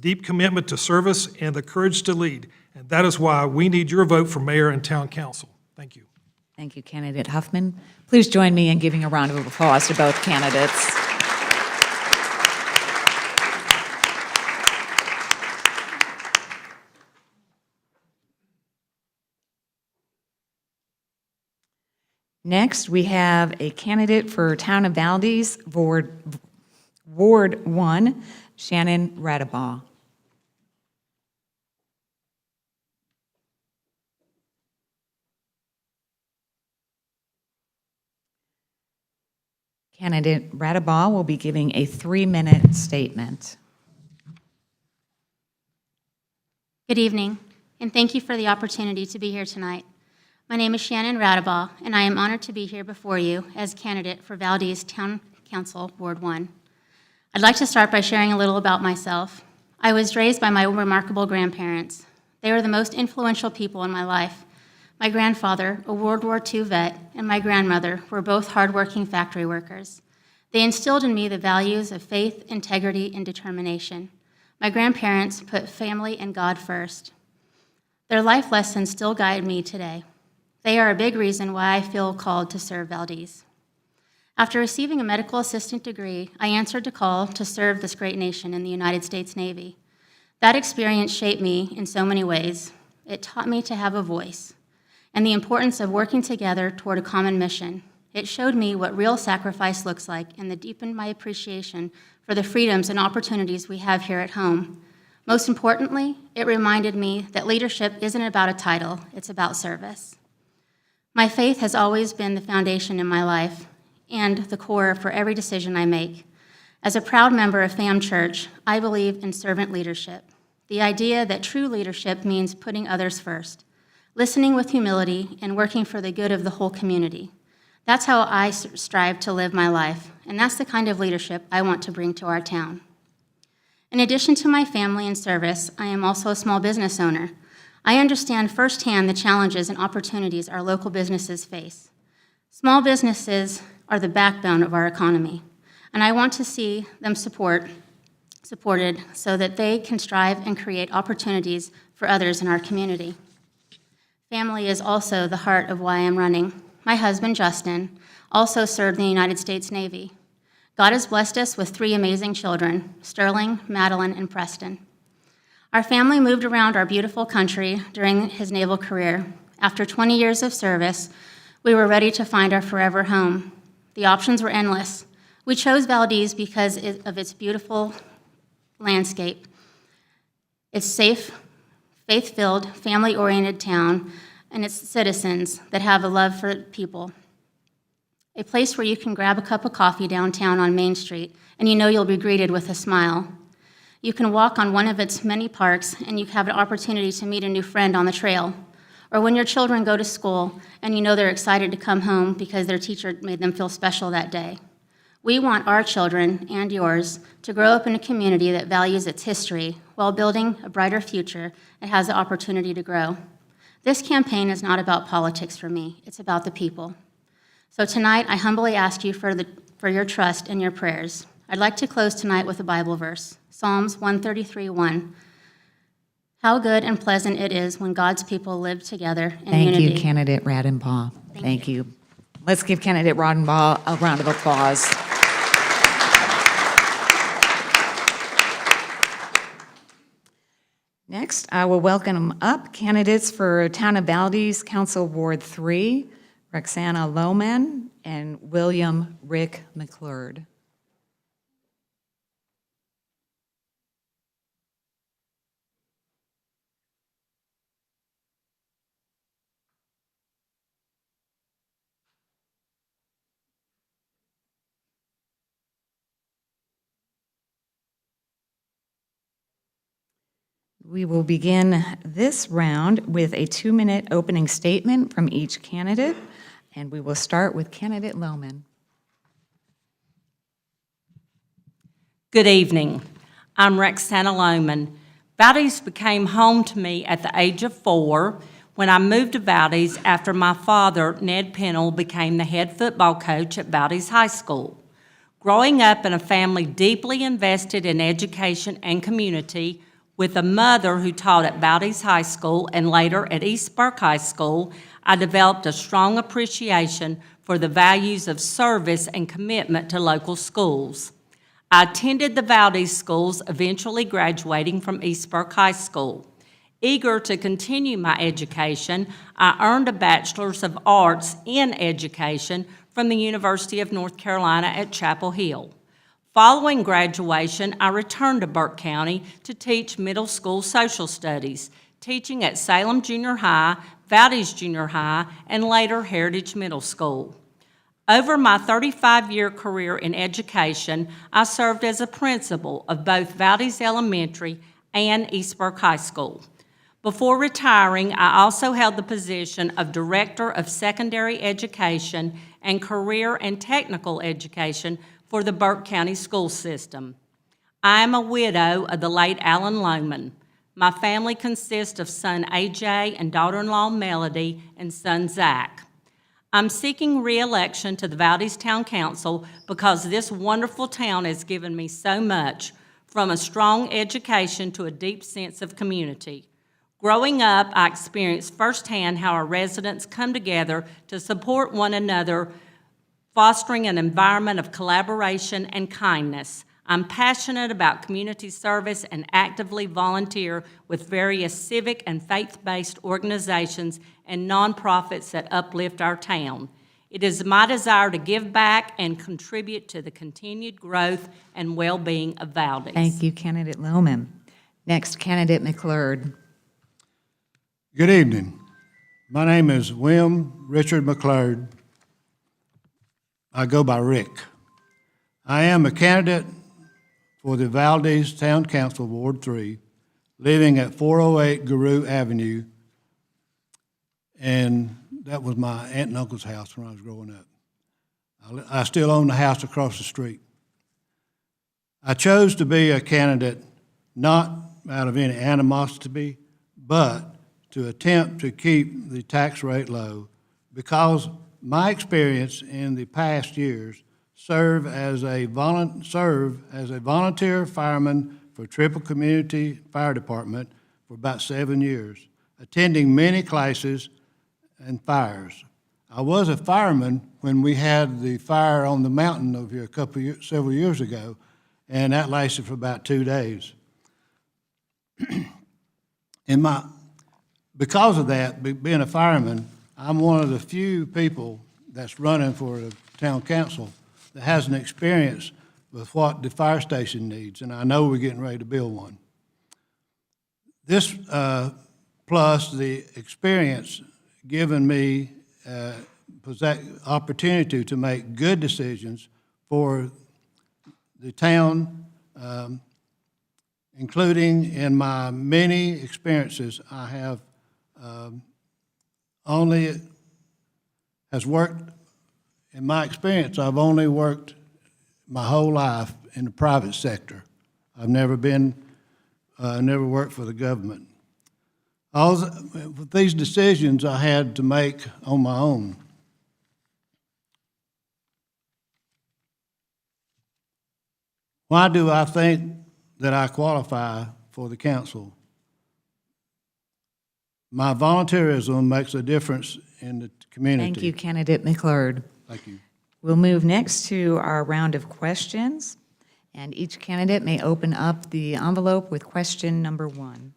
deep commitment to service, and the courage to lead. And that is why we need your vote for mayor and town council. Thank you.
Thank you, candidate Huffman. Please join me in giving a round of applause to both candidates. Next, we have a candidate for Town of Valdes, Ward 1, Shannon Radabaugh. Candidate Radabaugh will be giving a 3-minute statement.
Good evening, and thank you for the opportunity to be here tonight. My name is Shannon Radabaugh, and I am honored to be here before you as candidate for Valdes Town Council, Ward 1. I'd like to start by sharing a little about myself. I was raised by my remarkable grandparents. They were the most influential people in my life. My grandfather, a World War II vet, and my grandmother were both hardworking factory workers. They instilled in me the values of faith, integrity, and determination. My grandparents put family and God first. Their life lessons still guide me today. They are a big reason why I feel called to serve Valdes. After receiving a medical assistant degree, I answered the call to serve this great nation in the United States Navy. That experience shaped me in so many ways. It taught me to have a voice and the importance of working together toward a common mission. It showed me what real sacrifice looks like and it deepened my appreciation for the freedoms and opportunities we have here at home. Most importantly, it reminded me that leadership isn't about a title, it's about service. My faith has always been the foundation in my life and the core for every decision I make. As a proud member of FAM Church, I believe in servant leadership, the idea that true leadership means putting others first, listening with humility, and working for the good of the whole community. That's how I strive to live my life, and that's the kind of leadership I want to bring to our town. In addition to my family and service, I am also a small business owner. I understand firsthand the challenges and opportunities our local businesses face. Small businesses are the backbone of our economy, and I want to see them supported so that they can strive and create opportunities for others in our community. Family is also the heart of why I'm running. My husband, Justin, also served in the United States Navy. God has blessed us with 3 amazing children, Sterling, Madeline, and Preston. Our family moved around our beautiful country during his naval career. After 20 years of service, we were ready to find our forever home. The options were endless. We chose Valdes because of its beautiful landscape, its safe, faith-filled, family-oriented town, and its citizens that have a love for people. A place where you can grab a cup of coffee downtown on Main Street, and you know you'll be greeted with a smile. You can walk on one of its many parks, and you have an opportunity to meet a new friend on the trail. Or when your children go to school, and you know they're excited to come home because their teacher made them feel special that day. We want our children, and yours, to grow up in a community that values its history while building a brighter future and has the opportunity to grow. This campaign is not about politics for me, it's about the people. So tonight, I humbly ask you for your trust and your prayers. I'd like to close tonight with a Bible verse, Psalms 133:1. How good and pleasant it is when God's people live together in unity.
Thank you, candidate Radabaugh. Thank you. Let's give candidate Radabaugh a round of applause. Next, I will welcome up candidates for Town of Valdes Council Ward 3, Roxana Lohman and William Rick McClurd. We will begin this round with a 2-minute opening statement from each candidate, and we will start with candidate Lohman.
Good evening. I'm Roxana Lohman. Valdes became home to me at the age of 4 when I moved to Valdes after my father, Ned Pennell, became the head football coach at Valdes High School. Growing up in a family deeply invested in education and community, with a mother who taught at Valdes High School and later at East Burke High School, I developed a strong appreciation for the values of service and commitment to local schools. I attended the Valdes schools, eventually graduating from East Burke High School. Eager to continue my education, I earned a Bachelor's of Arts in Education from the University of North Carolina at Chapel Hill. Following graduation, I returned to Burke County to teach middle school social studies, teaching at Salem Junior High, Valdes Junior High, and later Heritage Middle School. Over my 35-year career in education, I served as a principal of both Valdes Elementary and East Burke High School. Before retiring, I also held the position of Director of Secondary Education and Career and Technical Education for the Burke County School System. I am a widow of the late Alan Lohman. My family consists of son AJ and daughter-in-law Melody and son Zach. I'm seeking re-election to the Valdes Town Council because this wonderful town has given me so much, from a strong education to a deep sense of community. Growing up, I experienced firsthand how our residents come together to support one another, fostering an environment of collaboration and kindness. I'm passionate about community service and actively volunteer with various civic and faith-based organizations and nonprofits that uplift our town. It is my desire to give back and contribute to the continued growth and well-being of Valdes.
Thank you, candidate Lohman. Next, candidate McClurd.
Good evening. My name is William Richard McClurd. I go by Rick. I am a candidate for the Valdes Town Council, Ward 3, living at 408 Guru Avenue, and that was my aunt and uncle's house when I was growing up. I still own the house across the street. I chose to be a candidate not out of any animosity, but to attempt to keep the tax rate low, because my experience in the past years serve as a volunteer fireman for Triple Community Fire Department for about 7 years, attending many classes and fires. I was a fireman when we had the fire on the mountain over here several years ago, and that lasted for about 2 days. Because of that, being a fireman, I'm one of the few people that's running for the town council that has an experience with what the fire station needs, and I know we're getting ready to build one. This plus the experience given me opportunity to make good decisions for the town, including in my many experiences. I have in my experience, I've only worked my whole life in the private sector. I've never worked for the government. With these decisions I had to make on my own. Why do I think that I qualify for the council? My volunteerism makes a difference in the community.
Thank you, candidate McClurd.
Thank you.
We'll move next to our round of questions, and each candidate may open up the envelope with question number 1.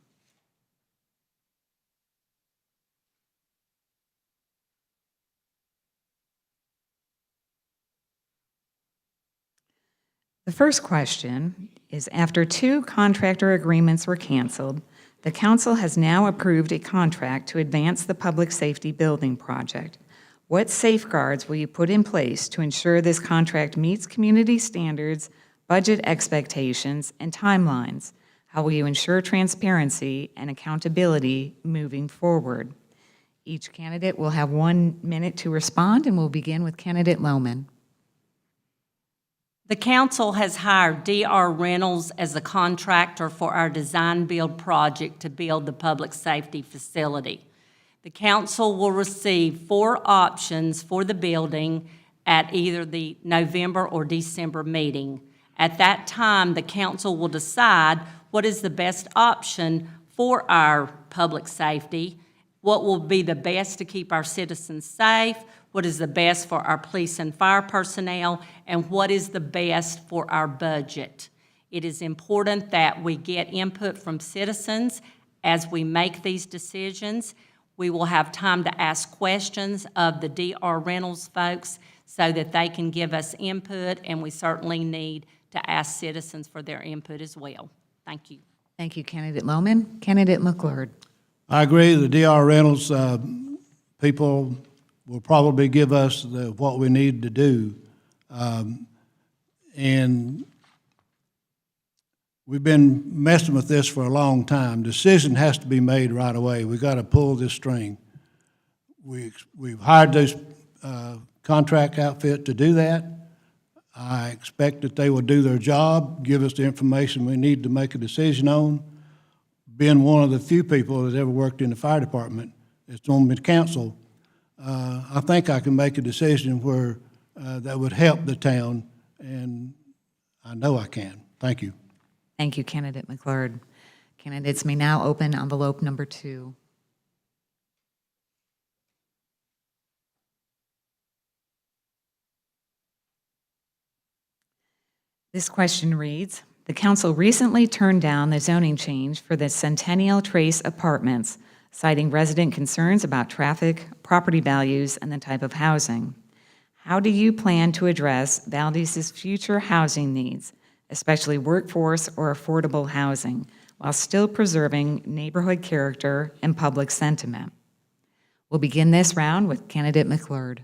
The first question is, after 2 contractor agreements were canceled, the council has now approved a contract to advance the public safety building project. What safeguards will you put in place to ensure this contract meets community standards, budget expectations, and timelines? How will you ensure transparency and accountability moving forward? Each candidate will have 1 minute to respond, and we'll begin with candidate Lohman.
The council has hired DR Reynolds as the contractor for our design-build project to build the public safety facility. The council will receive 4 options for the building at either the November or December meeting. At that time, the council will decide what is the best option for our public safety, what will be the best to keep our citizens safe, what is the best for our police and fire personnel, and what is the best for our budget. It is important that we get input from citizens as we make these decisions. We will have time to ask questions of the DR Reynolds folks so that they can give us input, and we certainly need to ask citizens for their input as well. Thank you.
Thank you, candidate Lohman. Candidate McClure.
I agree, the DR Reynolds people will probably give us what we need to do. And we've been messing with this for a long time. Decision has to be made right away. We've got to pull this string. We've hired this contract outfit to do that. I expect that they will do their job, give us the information we need to make a decision on. Being one of the few people that ever worked in the fire department that's on the council, I think I can make a decision where that would help the town, and I know I can. Thank you.
Thank you, candidate McClure. Candidates may now open envelope number 2. This question reads, the council recently turned down the zoning change for the Centennial Trace Apartments, citing resident concerns about traffic, property values, and the type of housing. How do you plan to address Valdes' future housing needs, especially workforce or affordable housing, while still preserving neighborhood character and public sentiment? We'll begin this round with candidate McClure.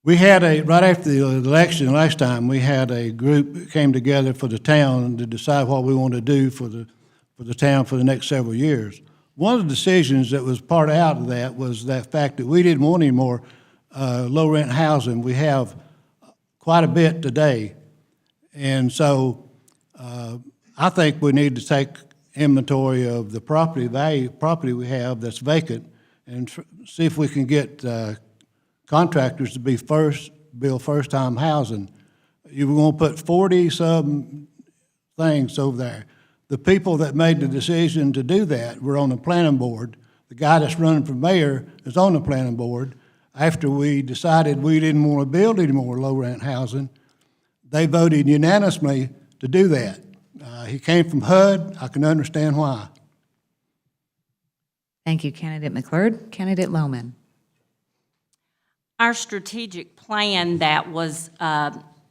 We had right after the election last time, we had a group that came together for the town to decide what we want to do for the town for the next several years. One of the decisions that was part out of that was that fact that we didn't want any more low-rent housing. We have quite a bit today. And so I think we need to take inventory of the property we have that's vacant and see if we can get contractors to build first-time housing. You were going to put 40-some things over there. The people that made the decision to do that were on the planning board. The guy that's running for mayor is on the planning board. After we decided we didn't want to build any more low-rent housing, they voted unanimously to do that. He came from HUD. I can understand why.
Thank you, candidate McClure. Candidate Lohman.
Our strategic plan that was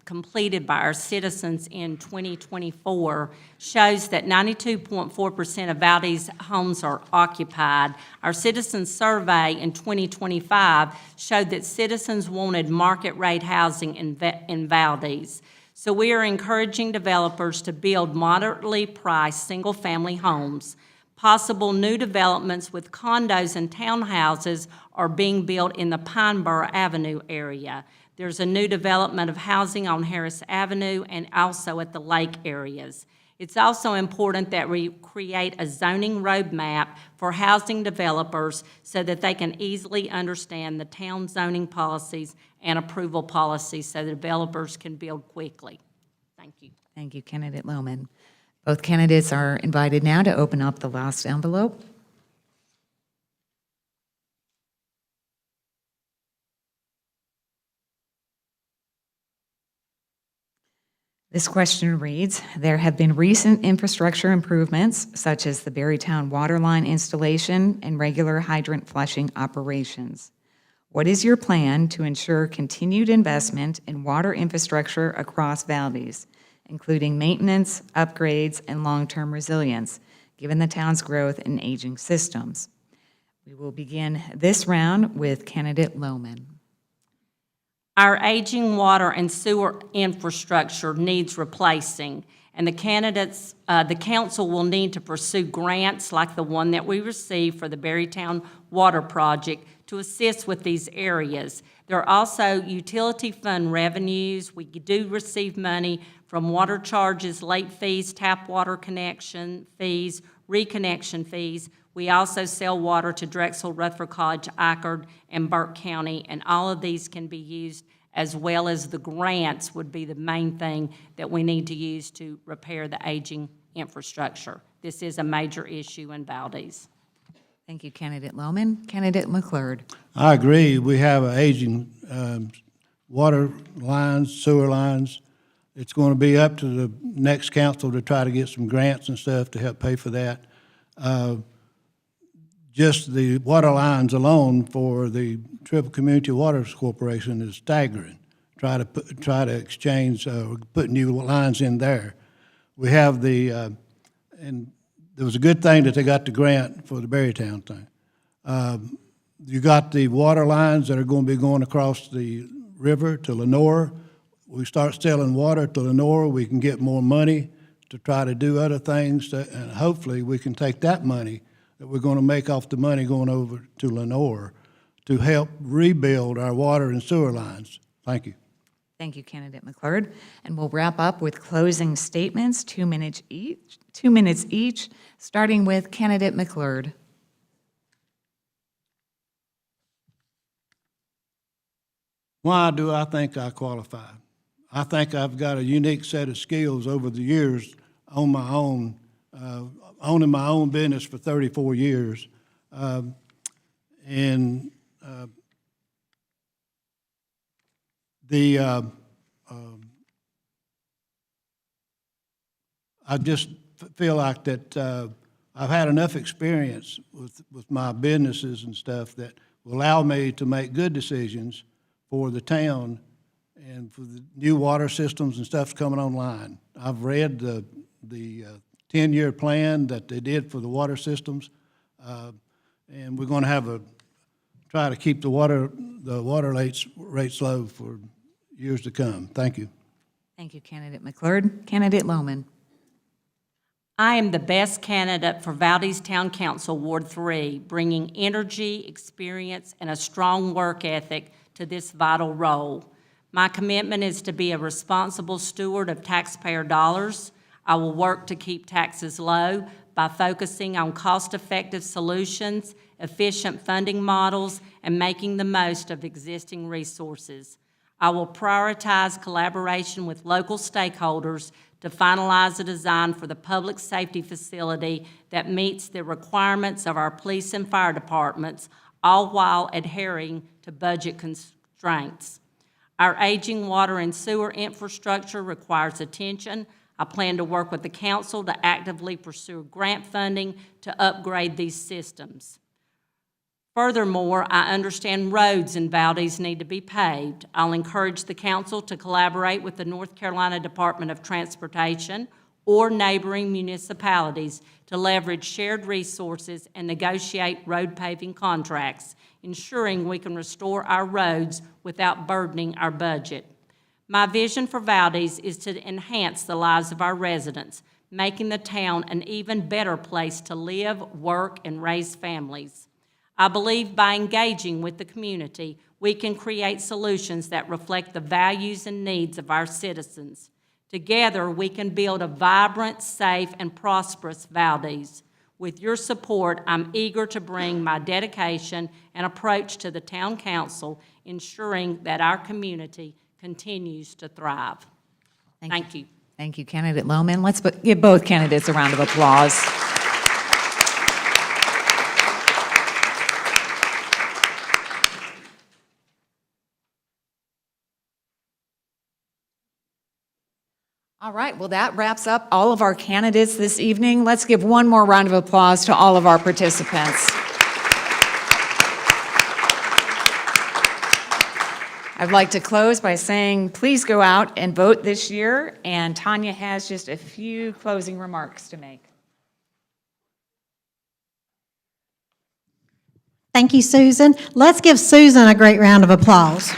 completed by our citizens in 2024 shows that 92.4% of Valdes homes are occupied. Our citizen survey in 2025 showed that citizens wanted market rate housing in Valdes. So we are encouraging developers to build moderately priced single-family homes. Possible new developments with condos and townhouses are being built in the Pineborough Avenue area. There's a new development of housing on Harris Avenue and also at the lake areas. It's also important that we create a zoning roadmap for housing developers so that they can easily understand the town zoning policies and approval policies so the developers can build quickly. Thank you.
Thank you, candidate Lohman. Both candidates are invited now to open up the last envelope. This question reads, there have been recent infrastructure improvements such as the Berrytown water line installation and regular hydrant flushing operations. What is your plan to ensure continued investment in water infrastructure across Valdes, including maintenance, upgrades, and long-term resilience, given the town's growth in aging systems? We will begin this round with candidate Lohman.
Our aging water and sewer infrastructure needs replacing, and the candidates, the council will need to pursue grants like the one that we received for the Berrytown Water Project to assist with these areas. There are also utility fund revenues. We do receive money from water charges, late fees, tap water connection fees, reconnection fees. We also sell water to Drexel, Rutherford College, Ickard, and Burke County, and all of these can be used, as well as the grants would be the main thing that we need to use to repair the aging infrastructure. This is a major issue in Valdes.
Thank you, Candidate Lohman. Candidate McClurd.
I agree. We have an aging water lines, sewer lines. It's going to be up to the next council to try to get some grants and stuff to help pay for that. Just the water lines alone for the Triple Community Waters Corporation is staggering. Try to exchange, put new lines in there. We have the, and it was a good thing that they got the grant for the Berrytown thing. You got the water lines that are going to be going across the river to Lenore. We start selling water to Lenore, we can get more money to try to do other things, and hopefully we can take that money that we're going to make off the money going over to Lenore to help rebuild our water and sewer lines. Thank you.
Thank you, Candidate McClurd. And we'll wrap up with closing statements, 2 minutes each, starting with Candidate McClurd.
Why do I think I qualify? I think I've got a unique set of skills over the years on my own, owning my own business for 34 years. I just feel like that I've had enough experience with my businesses and stuff that will allow me to make good decisions for the town and for the new water systems and stuff's coming online. I've read the 10-year plan that they did for the water systems, and we're going to try to keep the water rates low for years to come. Thank you.
Thank you, Candidate McClurd. Candidate Lohman.
I am the best candidate for Valdes Town Council Ward 3, bringing energy, experience, and a strong work ethic to this vital role. My commitment is to be a responsible steward of taxpayer dollars. I will work to keep taxes low by focusing on cost-effective solutions, efficient funding models, and making the most of existing resources. I will prioritize collaboration with local stakeholders to finalize a design for the public safety facility that meets the requirements of our police and fire departments, all while adhering to budget constraints. Our aging water and sewer infrastructure requires attention. I plan to work with the council to actively pursue grant funding to upgrade these systems. Furthermore, I understand roads in Valdes need to be paved. I'll encourage the council to collaborate with the North Carolina Department of Transportation or neighboring municipalities to leverage shared resources and negotiate road paving contracts, ensuring we can restore our roads without burdening our budget. My vision for Valdes is to enhance the lives of our residents, making the town an even better place to live, work, and raise families. I believe by engaging with the community, we can create solutions that reflect the values and needs of our citizens. Together, we can build a vibrant, safe, and prosperous Valdes. With your support, I'm eager to bring my dedication and approach to the town council, ensuring that our community continues to thrive. Thank you.
Thank you, Candidate Lohman. Let's give both candidates a round of applause. All right, well, that wraps up all of our candidates this evening. Let's give one more round of applause to all of our participants. I'd like to close by saying, please go out and vote this year, and Tanya has just a few closing remarks to make.
Thank you, Susan. Let's give Susan a great round of applause.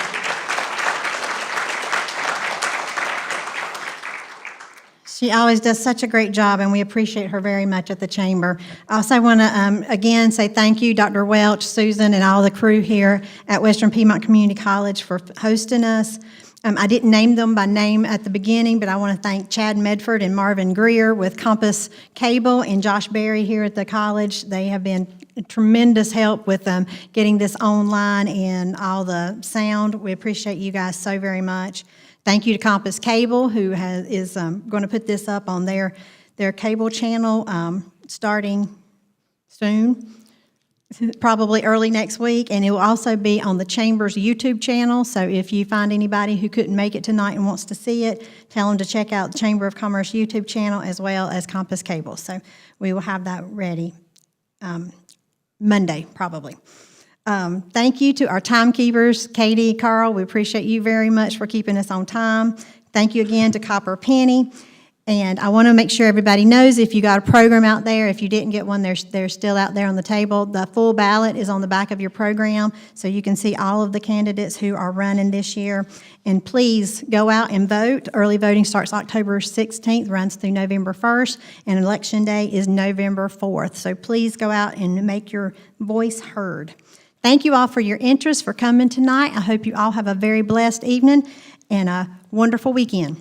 She always does such a great job, and we appreciate her very much at the Chamber. I also want to, again, say thank you, Dr. Welch, Susan, and all the crew here at Western Piedmont Community College for hosting us. I didn't name them by name at the beginning, but I want to thank Chad Medford and Marvin Greer with Compass Cable and Josh Berry here at the college. They have been tremendous help with getting this online and all the sound. We appreciate you guys so very much. Thank you to Compass Cable, who is going to put this up on their cable channel starting soon, probably early next week, and it will also be on the Chamber's YouTube channel. So if you find anybody who couldn't make it tonight and wants to see it, tell them to check out the Chamber of Commerce YouTube channel as well as Compass Cable. So we will have that ready Monday, probably. Thank you to our timekeepers, Katie, Carl. We appreciate you very much for keeping us on time. Thank you again to Copper Penny. And I want to make sure everybody knows, if you got a program out there, if you didn't get one, they're still out there on the table. The full ballot is on the back of your program, so you can see all of the candidates who are running this year. And please go out and vote. Early voting starts October 16th, runs through November 1st, and Election Day is November 4th. So please go out and make your voice heard. Thank you all for your interest, for coming tonight. I hope you all have a very blessed evening and a wonderful weekend.